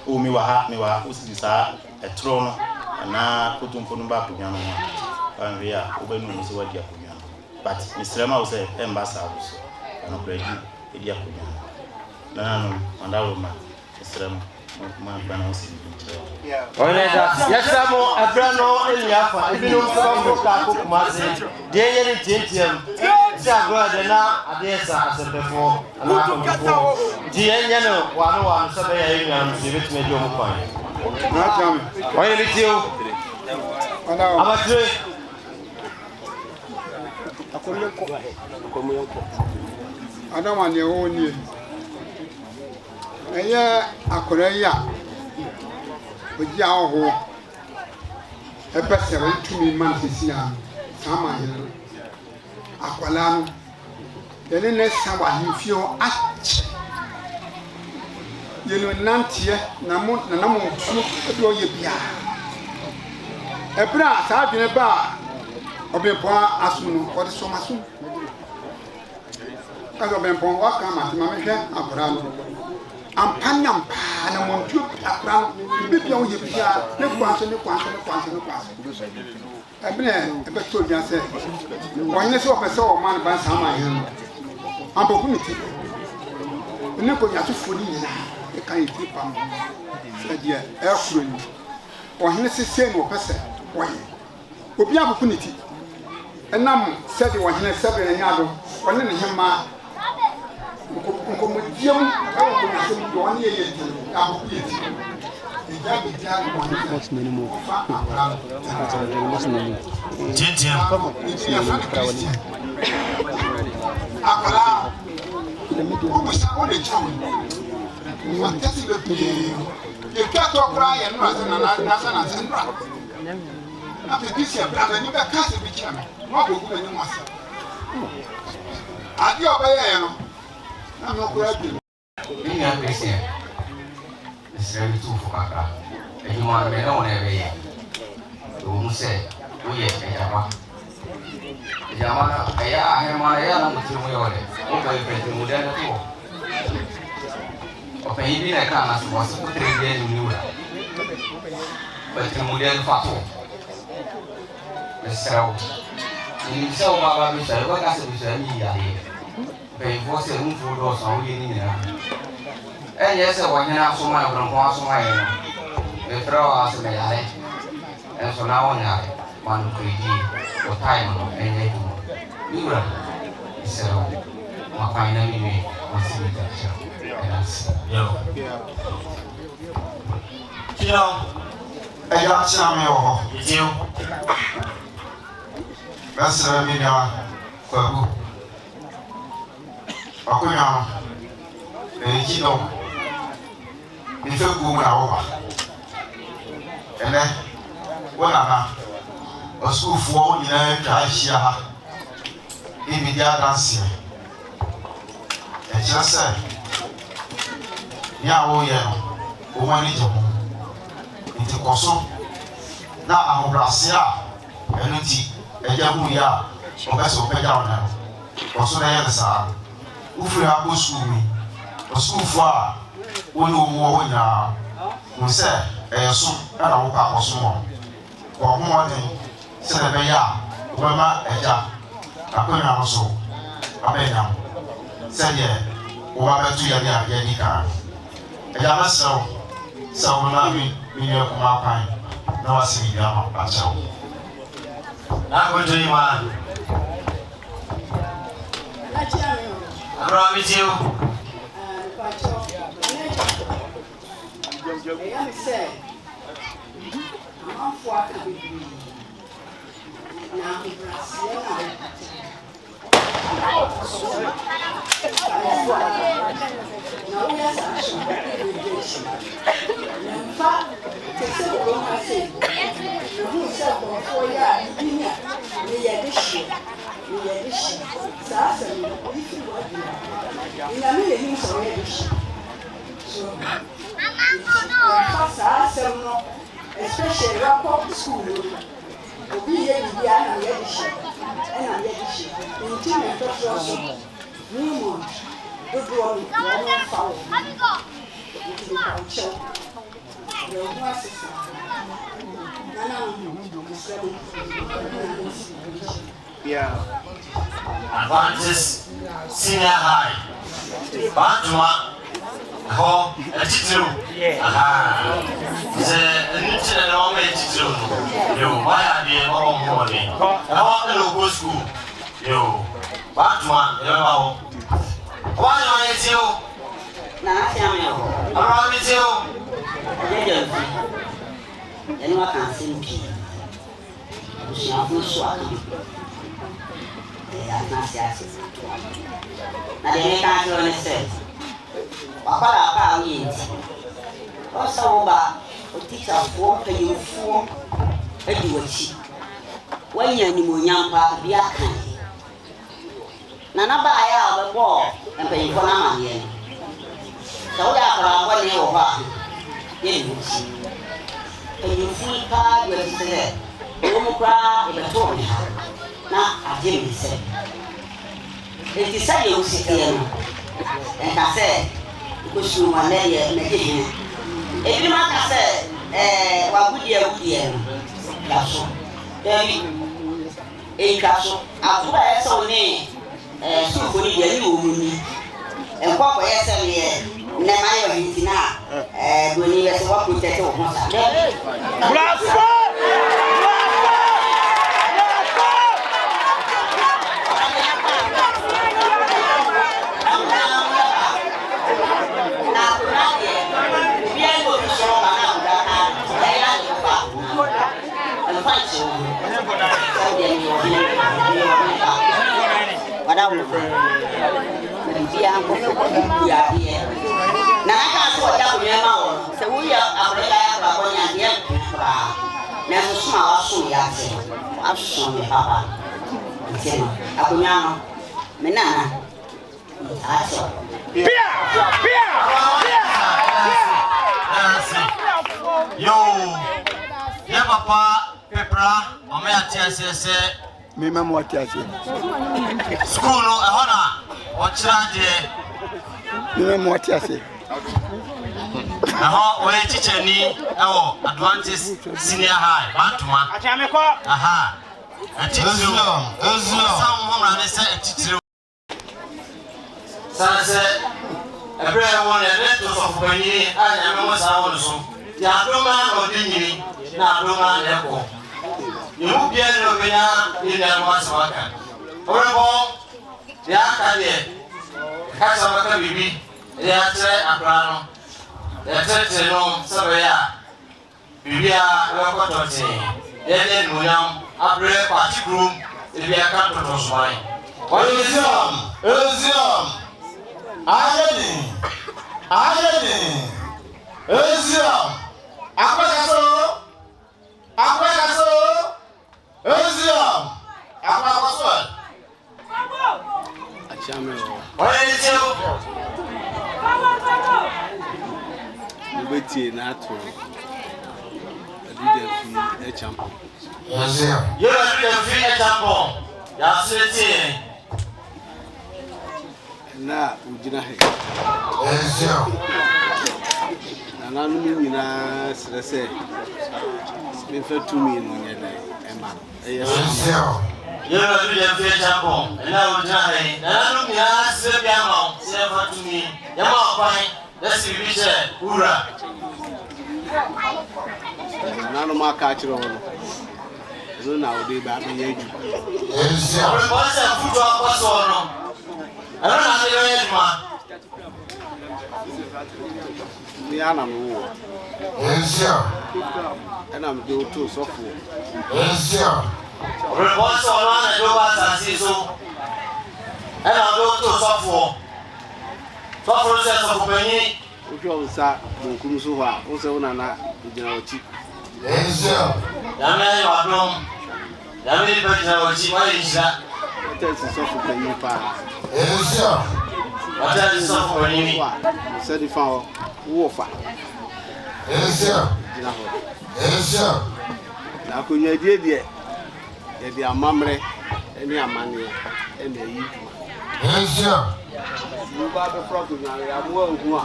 o mi wɔ ha wosidi saa ɛtorɔ no anaa kotompo no ba akonya no ho a wanhwɛ a wobɛnu no sɛ wadi akonya no but mesrɛ ma wo sɛ ɛmba saa wo so ɛnokorɛ ɛdi akonya no nananom mandaloma mesrɛ mo mankwana wo sɛ bibi nkyerɛ yɛsɛ mo ɛberɛ no ɛniafa ebinom sɛ bɛfo kaako kuma se deɛ yɛ ne tientiam sɛ agorɔ de na adeɛ sa asɛmpɛfoɔ anaa akɔmfoɔ nti yɛnyɛ no wano sɛ bɛyɛ yɛ nuanom so yɛbɛtumi adi ɔmo kwan ɔyɛ ne tio amatire adama ne ɛwɔ nie ɛyɛ akɔrɔ yi a ogye ahɔho ɛpɛ sɛ wɔtumi ma no sisi a saa ma yɛn no akwalaa no yɛne ne sa wɔ ahemfie hɔ akyɛ yɛno nanteɛ nanam ntuo ɛde ɔyɛ biara ɛberɛ a saa adwene ba a ɔbɛmpɔn asom no ɔde sɔm asom ɛsɛ ɔbɛmpɔn waka matema mehwɛ akwaraa no ampa nyampaa na mɔntuo akwaraa no bibia woyɛ biara ne kwan so ɛbene ɛbɛtɔ odwa sɛ ɔhene sɛ ɔpɛ sɛ ɔma no ban saa ma yɛn no ampɔku ne ti ne kɔnyatofoɔ no nyinaa ɛka yɛ tiri pam sɛdeɛ ɛkoro ni ɔhene sesei na ɔpɛ sɛ ɔyɛ obi ampɔku ne ti ɛnam sɛdeɛ ɔhene sɛdeɛ n'anyɛ ado ɔne ne hema nkɔmmɔdie mu ɛwɔ nkɔmmɔdie mu deɛ ɔne yɛ ti ampɔku yɛ ti Israeli tu fukaka. Ejuma mena onebe ya. Umuse uye ejama. Ejama na aya ahema ya na mutimu yole. Oba ipete mudana tu. Opa hivi na kana so wasu kutrende ni niura. Pete mudana fatu. Esau. Ni sao baba bisa ko kasi bisa ni ya he. Pe vose umfu do so uye ni na. Yes, when you have so much from Posway, the throw us in the alley, and so now on one pretty or time and yet you run. So, my final way was in the show. And that's you know, I got some it's you. That's a video. Akunya, and you know. If you go over, and then, well, a school for you know, I share immediate dancing. And just say, yeah, oh, yeah, woman, into Cosso. Now I'm Brasia, and it's a young year, or best of Pedal. Also, the other side, who will have school me, a school for. wo ni wo nya wo se so na wo pa koso mo wo mo den se na be ya wo ma eja akonya no so abenya se ye wo ba betu ya ni ya ni ka eja ma so wo na mi ni ko ma pan na wa si ya ma pa cha na ko je ma Abraham is you. Especially rock school. Obi ye bi ana ye di she. Ana ye di she. Nti me to so. Ni do do mi mo fa wo. Nti me ka uche. Yo mo asisa. Nana mo sebu. Yeah. Advances senior high. Bantuma. Ho, titulu. Aha. Se nitse na o me titulu. Yo, why are they all morning? Ho no go school. Yo. Bantuma, yo ba. Why are you too? Na afiam yo. Around me too. Ejo. Eni wa kan simpi. Usia fu so aka. Na siasa. Na de ka jo ne se. Papa la pa wi nti. O so ba o teacher fo payimfo edi wachi. Wanya ni mo nyampa bia kan. Na na ba ya obebo payimfo na ma ye. So ya kra bo ni o ba. Ye ni chi. Payimfo ka ye se. O mo kra e beto ni. Na ade mi se. Eti sa ye usitie no. Enka se ko su ma na ye na je. Ebi ma ka se wa gudie no. Ya so. Ka so. Akuba ye se oni su ko ni ye ni o mu ni. Enko ko ye se ni ne ma yo hitina do ni ye se wa ko tete o ho sa. Bravo! Madam, dia ko dia dia. Na ka so da ko yema wo. Se wo ya Afrika ya ba ko nya dia ba. Na so sma wa so ya se. Aso me papa. Ntino, akunya no. Me na. Aso. Pia! Pia! Pia! Yo. Ya papa pepra, o me atia se me mama atia se. School no e hona o kira de. Me mama atia se. Aha, we teacher ni ewo Advances Senior High, Bantuma. Achameko. Aha. Ezio. Some home na say titiri. Sanse ebre won e let us of bani anya me wasa won so. Ya doma no de nyini na doma na eko. Yimu bia no benya ni na wasa waka. Orebo ya ka de. Ka sa waka bibi. Ya tre akra no. Ya tre no sabe ya. Bibia e ko tote. Ya de nunyam abre party room e bia ka toto so ai. Eziam. Ayeni. Eziam. Akwakaso. Eziam. Akwakaso. Achame o. Oye Ubeti na ato. Adide fi echampo. Eziam. Yo adide fi echampo. Ya seti. Na ujina he. Eziam. Nanu mi nyina srese. Me fa tumi no nyeda ema. Yes. Yero bi dem fe champo. Na o jina hai. Nanu mi ase bi ama. Se fa tumi. Yama kwan. Let's be sure. Ura. Nanu ma ka chiro no. Zo na o de ba be yeju. Yes. Ore ba se futu akwaso no. Ana na de yeju Ni ana no. Yes. Ana me do to sofo. Yes. Ore ba se ono na do ba sa si so. Ana do to sofo. Sofo se sofo penyi. Ojo sa bunkum so ha. O se una na ujina ochi. Yes. Ya me yo adom. Ya me be jina ochi wa yinja. Tesi sofo penyi pa. Yes. Ata di sofo penyi. Se di fa o. Wo fa. Yes. Jina ho. Yes. Na ko nya die die. Ya di amamre eni amane eni yi. Yes. Mo ba be frog na ya mo ogun a.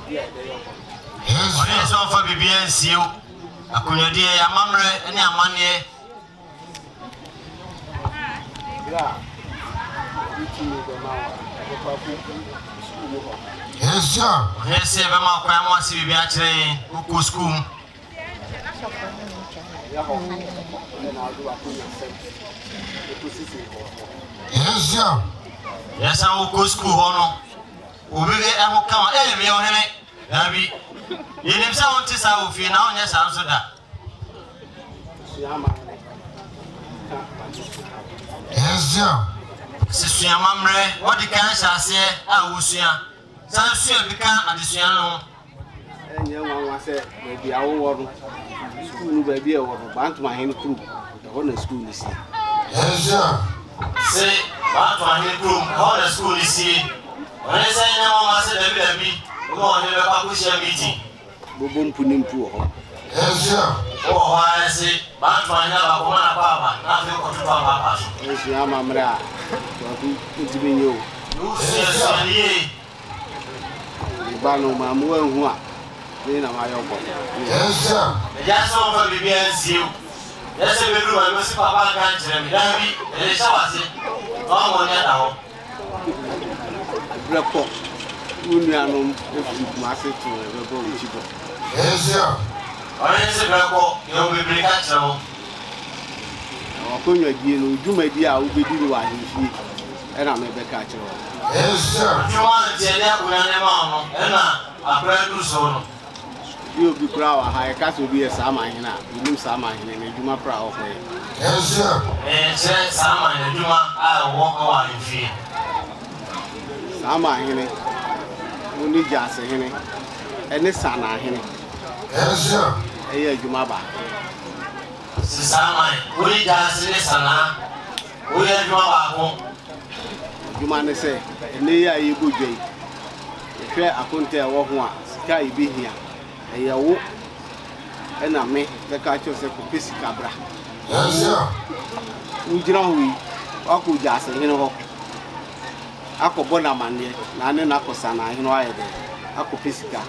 Yes. Oni so fa bibia nsio. Akonyade ya amamre eni amane. Ya. Yes, sir. Yes, sir. Be ma kwa mo si bibia kire ku school. Yes, sir. Yes, I will go school hono. Obi e ho kan me o hene. Dabi. Yenim sa won ti sa ofi na onye sa nso da. Yes, sir. Sisua mamre, what the can shall say, I will see. Some sure become at the Siano. And young one said, maybe I will school, baby, or bound to my hand crew. The whole school is here. Yes, sir. Say, bound to my hand crew, all the school is here. When I say, no, I said, baby, go on in the Babushia meeting. Bobum Punim Poor. Yes, sir. Oh, I say, bound to my never woman, Papa, nothing to Papa. Yes, Yamamra. It's been you. Bano Mamu and Hua. Then am I over? Yes, sir. Just over the BNC. Yes, I will see Papa can't David, and the Shabasi. Oh, one now. Black Unianum, if you must say to a rebel chico. Yes, sir. Or is it Black? You'll be bring at all. Okonya die no dwuma die a obedi wa ahemfie era me be ka kire. Yes, sir. Dwuma tie dia kuna ne ma no na akra du so no. You be kra wa ha e ka so bi e sa ma hina nim sa ma hina ne dwuma pra o ko. Yes, sir. Se sa ma ne dwuma a wo ko wa ahemfie. Sa ma hina oni jase hina ene sa na hina. Yes, sir. Eye dwuma ba. Samai, we just listen. We are Juma. Juma say, and they are you good day. If you are going to walk one, sky be here. And you walk and I make the catch of the Pissi Cabra. Yes, sir. We drown we, Uncle Jason, you know. Uncle Bonaman, Nana Nakosana, you know, I did. Uncle Pissica,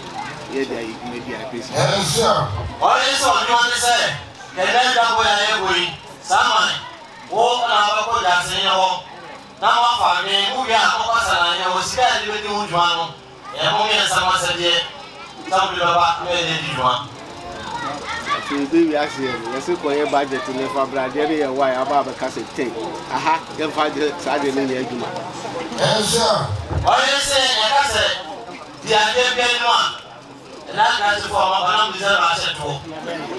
yeah, there may be a piece. Yes, sir. What is all you want to say? The next double away, Samai, walk and have a good as in your now. For me, we are Mopasa, and I was scared with you, Juan, and only as someone said, some people about me, Juan. We are here, let's look for your budget to never brag area why about a cassette take. Aha, then find the side in the Juma. Yes, sir. What do you say? I said, the idea one. And that for my deserve asset to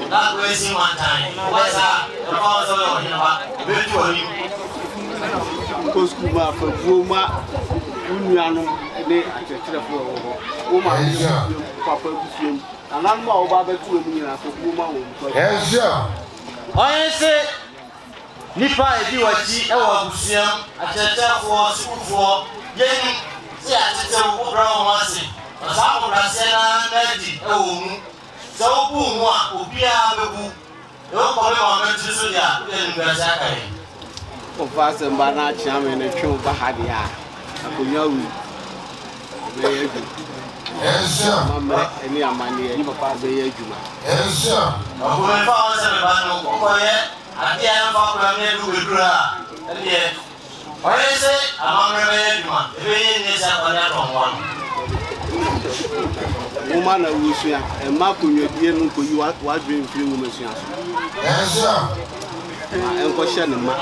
not wasting one time. What's that? The powers of virtually. Coscuma for Guma, Unianum, they at a telephone. Woman, Papa, and I'm more about the 2 million for Guma. Yes, sir. I say, Nipa, if you are cheap, I was a church for school for Jenny. See, I tell Brown Massey. Some of us say, so, boom, Ubia, don't call him to Suya, then Gazaka. Of us and Banach, I'm in a true Bahadia. I could know. Mama any amani papa be ye adwuma. Ọkùnrin fa wọn sẹ́mi bá nù kọ́kọ́ yẹ àti ẹ̀ ń fa kúrò ní ẹ̀dùn gbẹdúrà ẹ̀dí ẹ̀ ọ̀yẹ́ sẹ́ àmàmúrẹ́ bẹ́ẹ̀ yẹ dùmá ebe yẹ ní ẹsẹ̀ àkọ́ni àtọ̀ wọn. Wọ́n na wusua ẹ̀ma kònyọ̀die no kò yí wá dùn nfiri wọn sua so. Ẹnkọ́ hyẹ ne ma.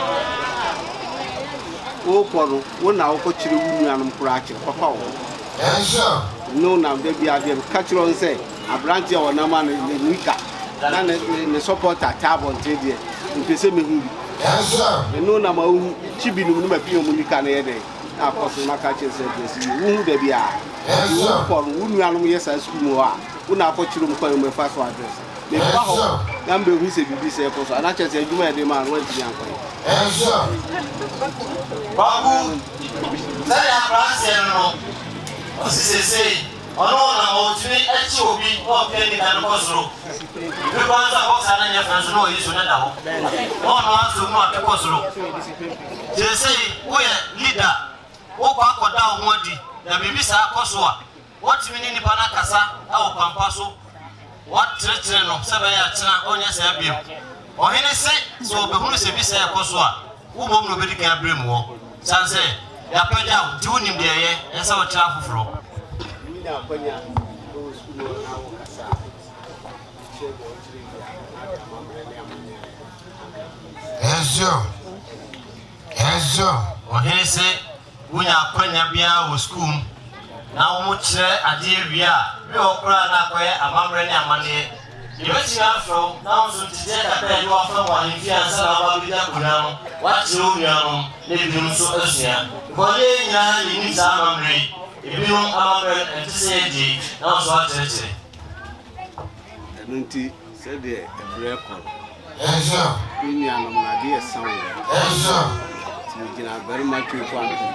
Wọ́n kọ́ no wọ́n na wọ́kọ́ kyerɛ wọ́n nuanom kura akyerɛ papa wọ́n. No na de bi ade ka kyerɛ on sɛ abrante a wɔnam a ne nika na ne supporter table nte de mpese me hu bi. No na ma hu chibi no ma bi mu nika na yɛ de na akɔso na ka kyerɛ sɛ de si hu da bi a. Wọ́n kọ́ no wọ́n nuanom yɛ sa school mu a wọ́n na akɔ kyerɛ mu kɔ mu fa so address. Me ba ho na mbe hu sɛ bibi sɛ kɔ so ana kyerɛ sɛ adwuma yɛ de ma no wɔn ti yankɔ. Babu sẹ́yìn abúlé no ọ̀sísèsè ọ̀nà ọ̀nà ọ̀tún ẹ̀kí òbí ọ̀pẹ́ ní kanukọ̀ sọ̀rọ̀ bí wọ́n sọ àbọ̀sà náà yẹ fẹ́ràn sọ náà yìí sọ náà dà hó ọ̀nà àtúntò mú àkẹ́kọ̀ọ́ sọ̀rọ̀ sèsè wọ́n yẹ lídà wọ́n kọ́ akọ̀dá ọ̀hún ọ̀dì na bíbí sá kọ́ so a wọ́n ti mi ní nípa náà kásá ẹ̀wọ̀ pàmpá so wọ́n tẹ̀rẹ̀tẹ̀rẹ̀ nọ sẹ́bẹ̀ yẹ àtẹnà ọ̀nyẹ́ sẹ́ bíyẹn ọ̀hìn sẹ́ sọ ọ̀bẹ̀hún sẹ́ bí sẹ́ ẹ̀kọ́ so a wọ́n bọ̀ mu na obedi kan abiri mu wɔ sanse yapagya nti wonim deɛ ɛyɛ ɛsɛ wɔkyerɛ afoforɔ. Ɔhene sɛ wonya akwanya biara wɔ sukuu mu na wɔn kyerɛ adeɛ wie a bi wɔ koraa na akɔyɛ amammerɛ ne amanneɛ. Yɛbɛtumi afrɛ na wo nso tete kata yɛ wafa mu ahemfi ansa na wabɛdi akonnwa no wakyerɛ wo nuanom na ebinom nso asua nkɔyɛ nyinaa yɛnim saa amammerɛ yi ebinom amammerɛ ɛnte sɛ yɛgye na wo nso akyerɛkyerɛ. Ɛno nti sɛdeɛ ɛberɛ kɔ ne nuanom na adeɛ ɛsa wo nti megyina barima twefo anto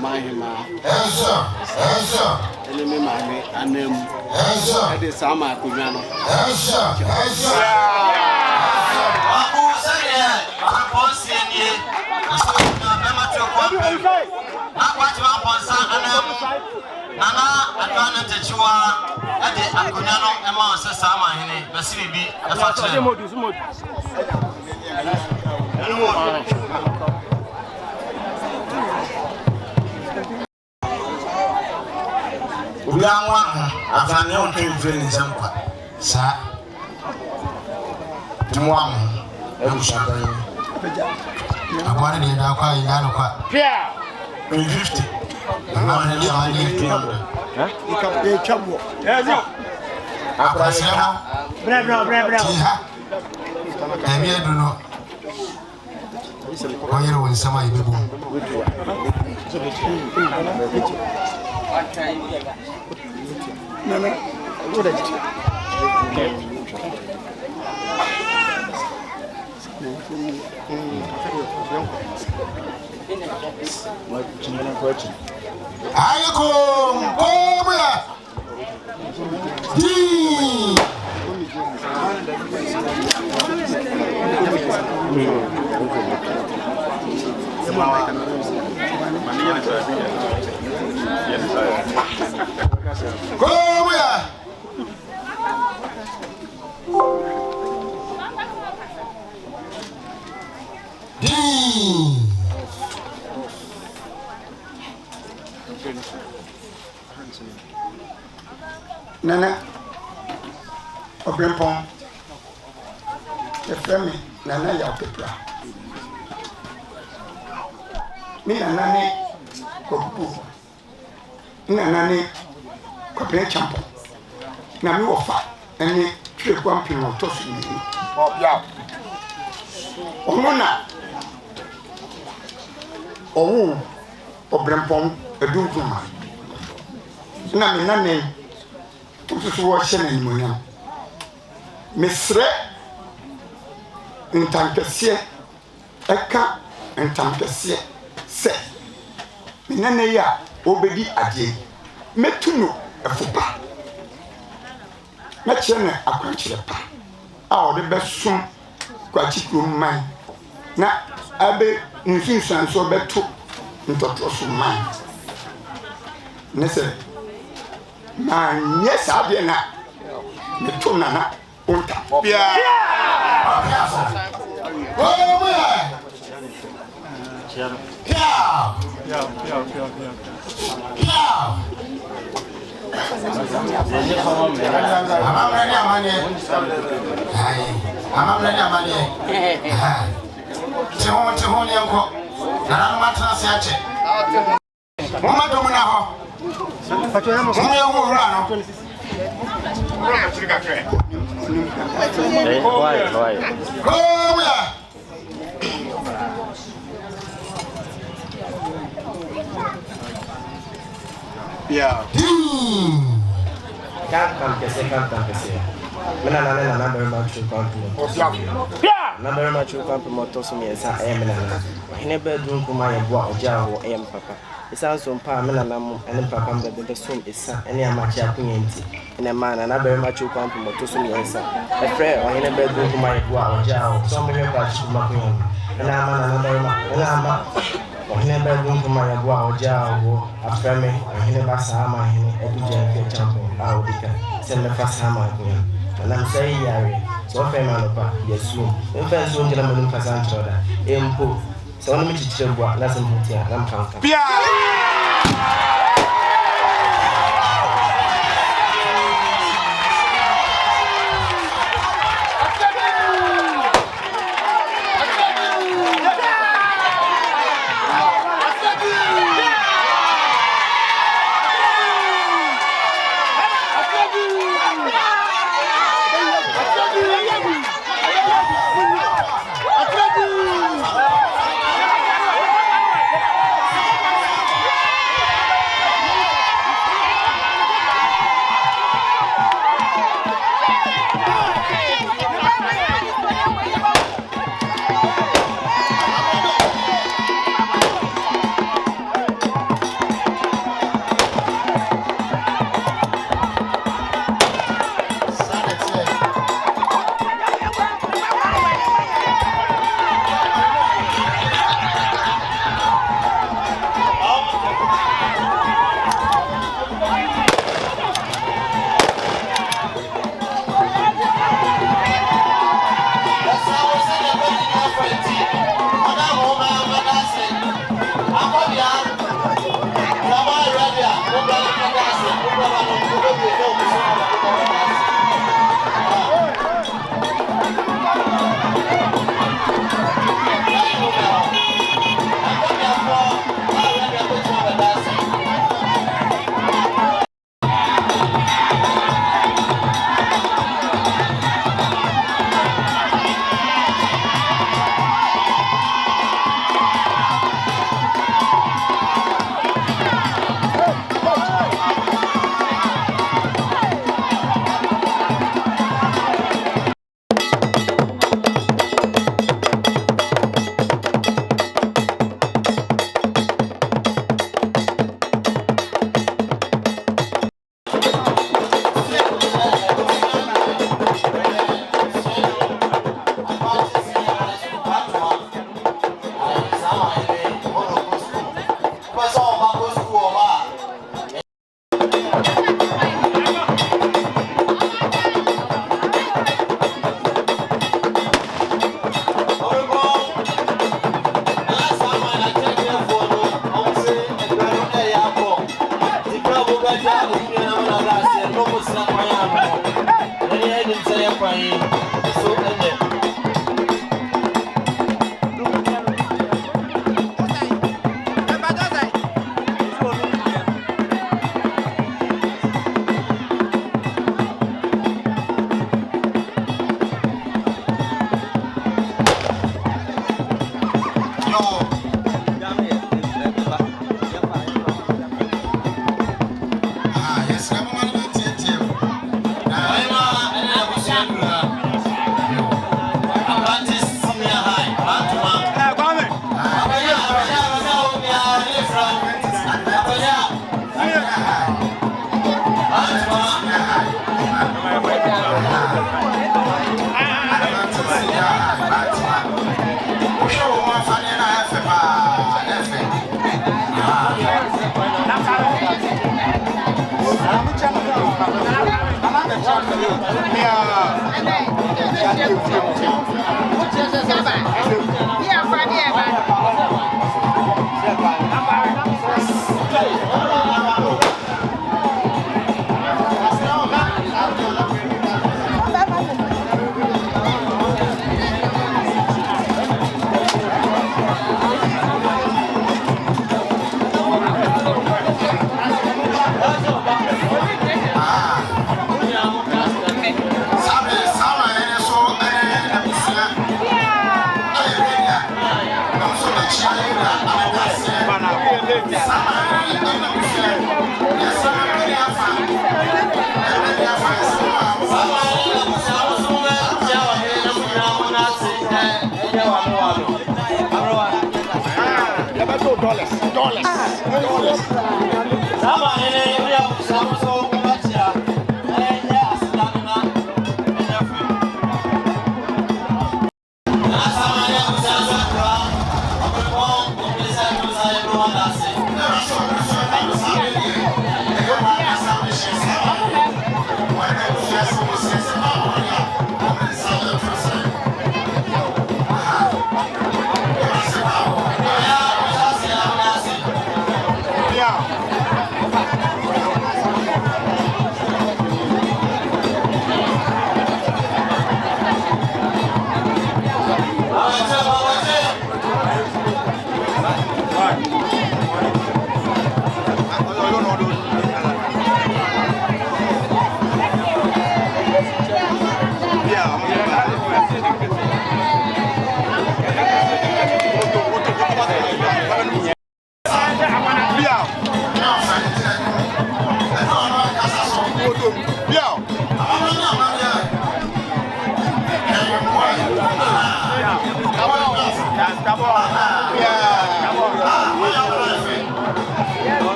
Mahima ele me maame anam ede sama akonnwa no Aku sɛ aponsi nie na bema to ko na kwati wa ponsa anam nana adwana techiwa ede akonnwa no ema sɛ sama hene bɛsi bibi ɛfa kyerɛ Ubiangwa afanye onto mfreni zampa sa tumwamu ebushaka yini abwana ni nda kwa ingano kwa pia 50 abwana ni amani 200 ikape chabo yezo akwasema bra tiha emiye duno oyere wonsama ibebu Nana, what is it? Nana, Obrempon, the family, Nana Yapitra. Me and Nanny, Kopu, Nanny, Copper Champo. Now you offer any trip one pin of tossing me. Oh, yeah. Omona. Oh, Obrempon, a dukuma. Nami Nanny. Tutu wɔhyɛ n'animuonyam mesrɛ ntankɛseɛ ɛka ntankɛseɛ sɛ menana yi a wɔbɛdi adeɛ yi mɛtu no ɛfo pa mɛkyerɛ no akwankyerɛ pa a ɔde bɛsom kwakyi kurom man na abɛ mfinsuansoɔ bɛto ntɔtɔ so man ne sɛ Na yes ade na. Me to nana onta. Pia. Oh my. Yeah. Can't Mena na number match compliment. Yeah. Number match compliment to me esa emena. Hene bedroom kuma ye boa oja ho em papa. Isa so mpa mena na mo ene papa mbe be so isa ene amachi akunya nti. Ene ma na number match compliment to so me esa. E frɛ hene bedroom kuma ye boa oja ho. So me hwe ba chi kuma kunya. Ena ma na number ma. Ena ma. Hene bedroom kuma ye boa oja ho. Afrɛ me hene ba sa ma hene eduje nke champion a odika. Se me fa sa ma kunya. And I'm saying, Yari, so if I'm a yes, room. In fact, so gentlemen, Cassandra, Empo, so let me teach you what lesson here. I'm coming. I'm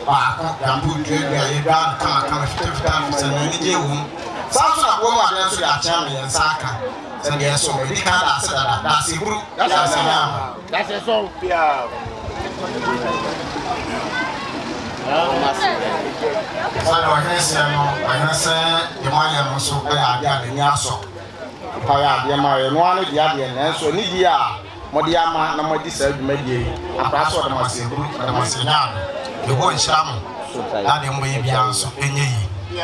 baako yambu dua yɛdwa kama fitafita sɛ n'ani gye wo saa nso na boɔ mu adeɛ nso de akyerɛ me yɛnsa aka sɛ deɛ ɛso mɛdi ka da ase dada da ase buru da ase nyama da ase so pia sani ɔhene sɛ no ɔhene sɛ deɛ moayɛ no nso bɛyɛ adeɛ a n'ani asɔ pa yɛ adeɛ ma yɛ no ano deɛ adeɛ nanso ne die a mɔde ama na mɔde saa dwumadie yi apra sɛ ɔde mase buru ɔde mase nyaano yɛbɔ nhyira mo na deɛ mbɔyɛ biara nso ɛnyɛ yi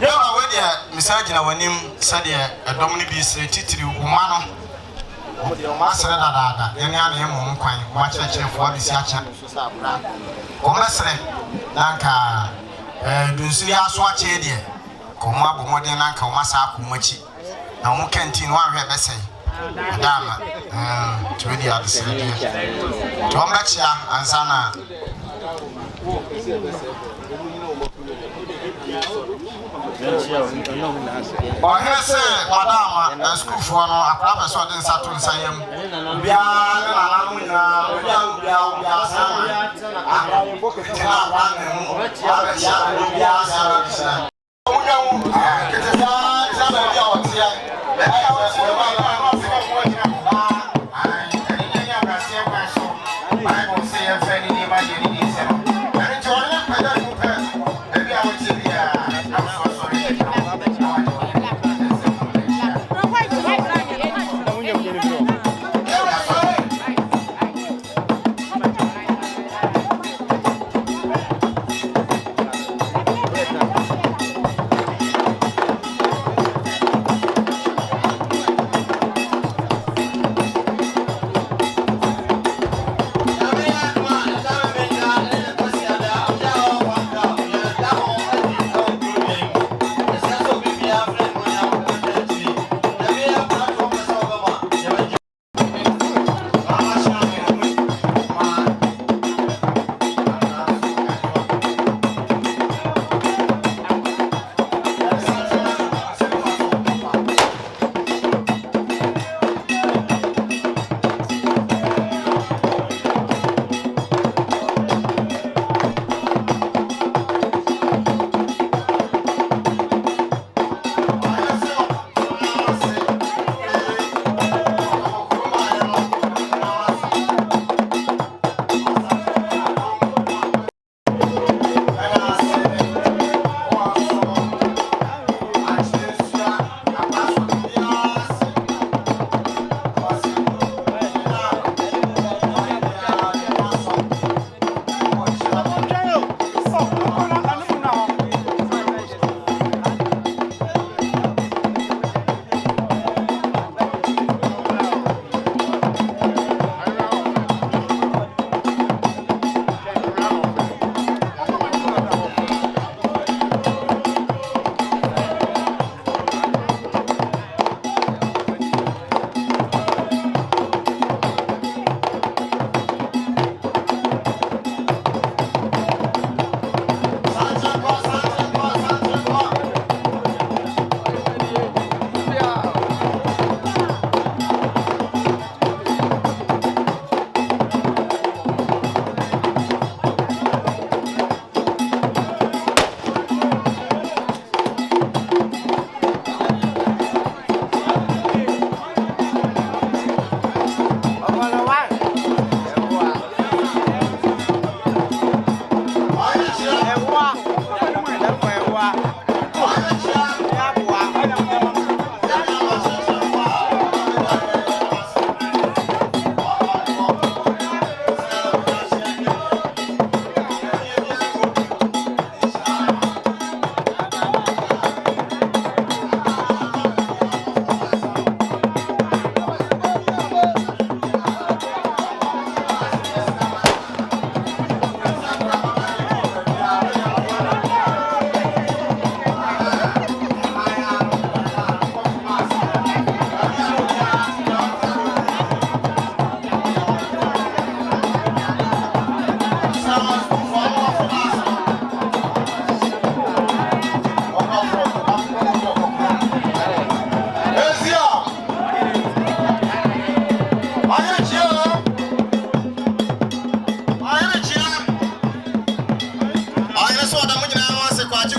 yɛwura wɔ deɛ misa gyina w'anim sɛdeɛ ɛdɔm no bi sere titiri woma no ɔma sere dadaada yɛne ana yɛ mmom kwan ɔma kyerɛkyerɛfoɔ de si akyɛ ɔmɛsere na nka dunsiri aso akyɛ deɛ ka ɔmo abɔ mmɔden na nka ɔma saa akɔ ɔmo akyi na ɔmo kɛntin no ahwɛ bɛsɛe ɛdaama tumi di adesere deɛ nti ɔmbɛkyea ansa na ɔhene sɛ madama sukuufoɔ no akora pɛ sɛ ɔde nsa to nsa yam obiara ne nananom nyinaa obiara saa akora ne bɔkɛti na akora ne mu abɛkyia obiara saa bɛkyia ɔmunya wo ketesaa kyerɛ baabi a ɔteɛ ɛyɛ wɔkyerɛ baabi a ɔse ɔmo agyina mo ɛne nyɛ nyɛ abraseɛ kwan so bible sɛ yɛmfɛ ne nneɛma yɛ ne ne nsɛm ɛno nti ɔne pɛgya ne mu pɛ baabi a wɔteɛ biara na wɔsɔre agyina wo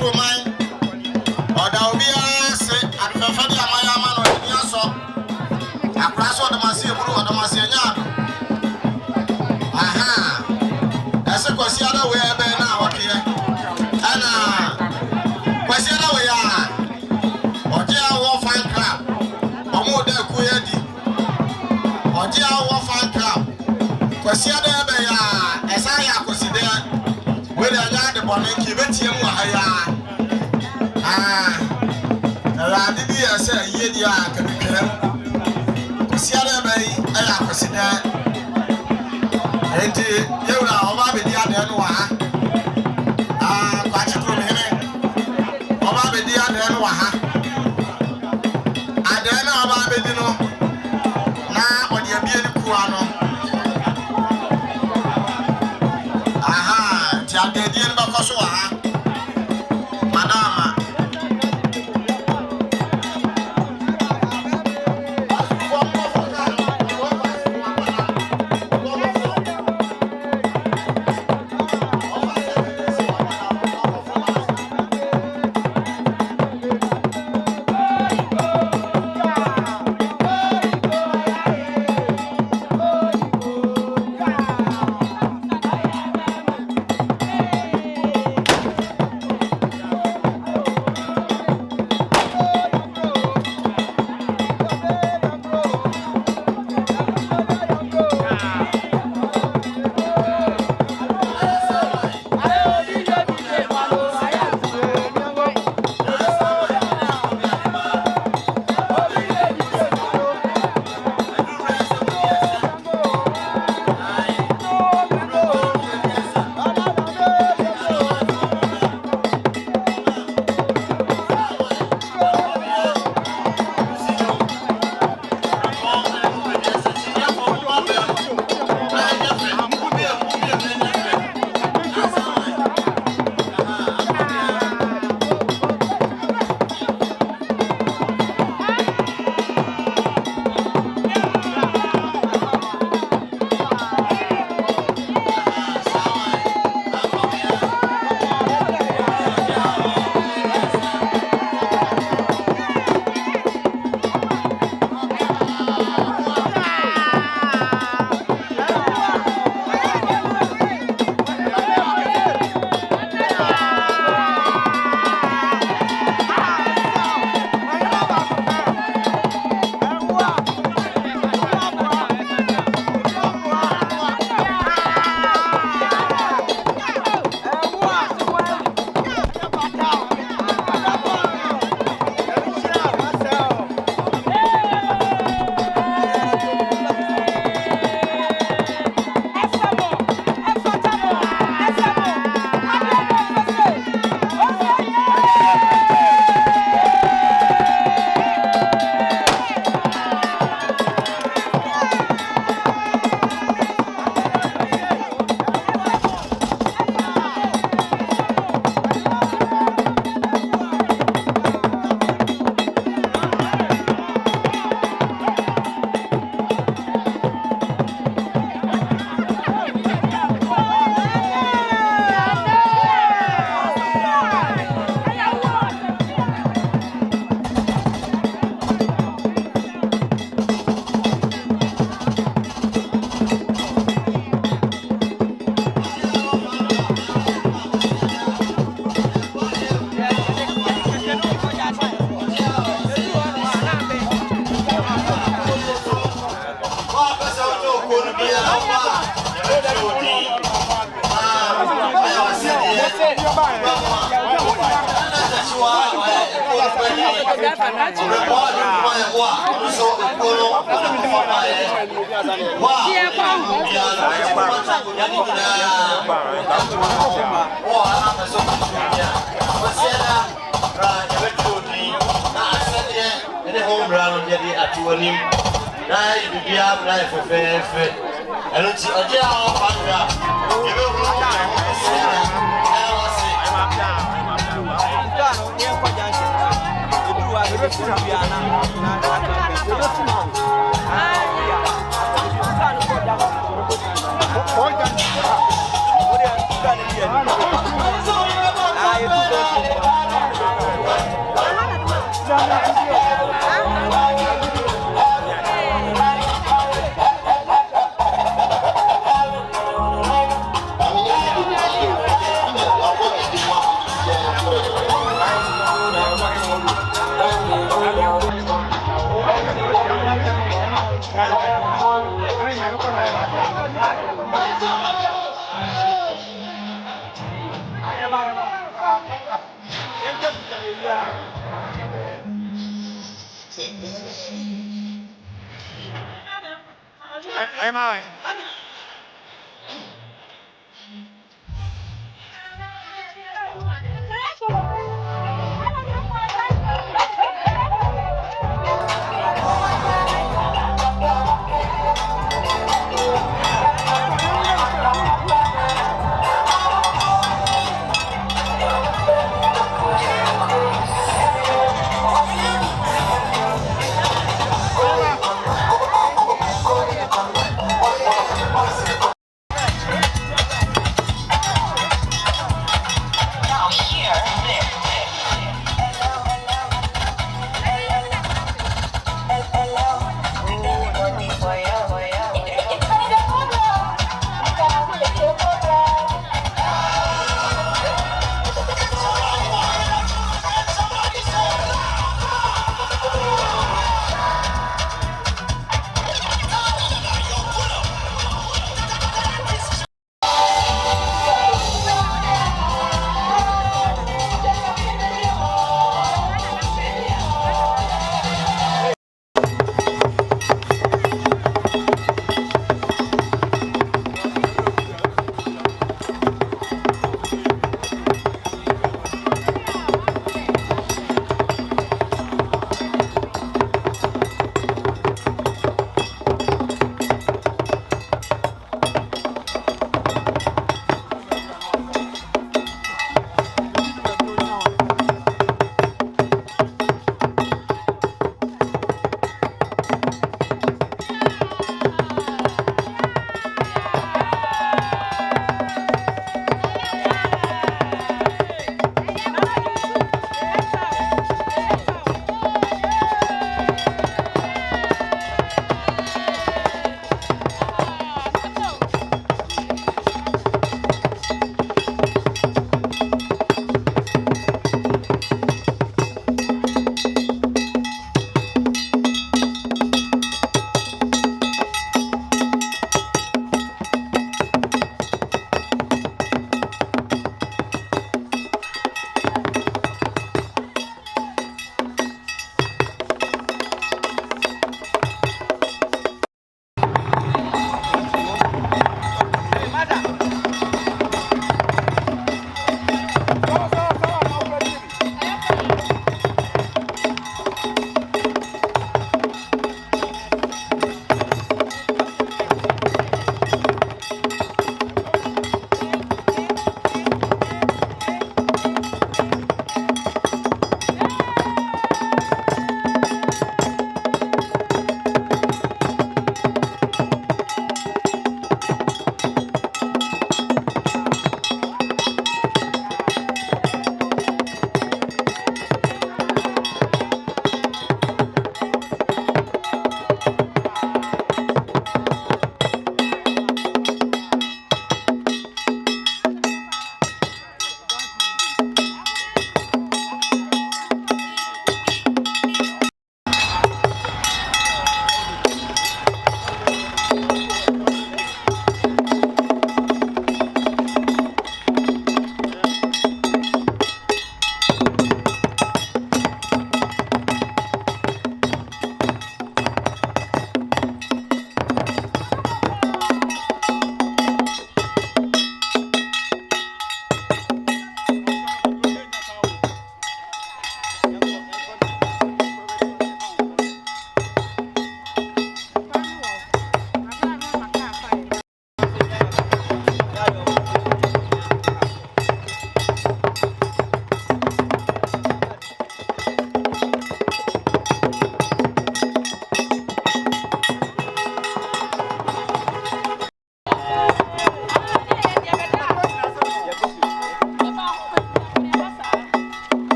to mine. Or there will be a say at the family of my man or the Yaso. I crash on the Masia or the Masia. Aha. That's a question way now, okay. And question we are. Or dear war fan crab. Or more than Kuyadi. Or dear war fan crab. Question there, as I consider. Whether I the bonnet, give it to him. I did hear say, Yedia can be clear. Sierra Bay, I consider. And you know, Bobby, the other one. Quite a good him. Bobby, the other one. I don't know about it, you know. Now, what you're being Kuano. Madama. Ah, Em ơi.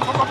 back.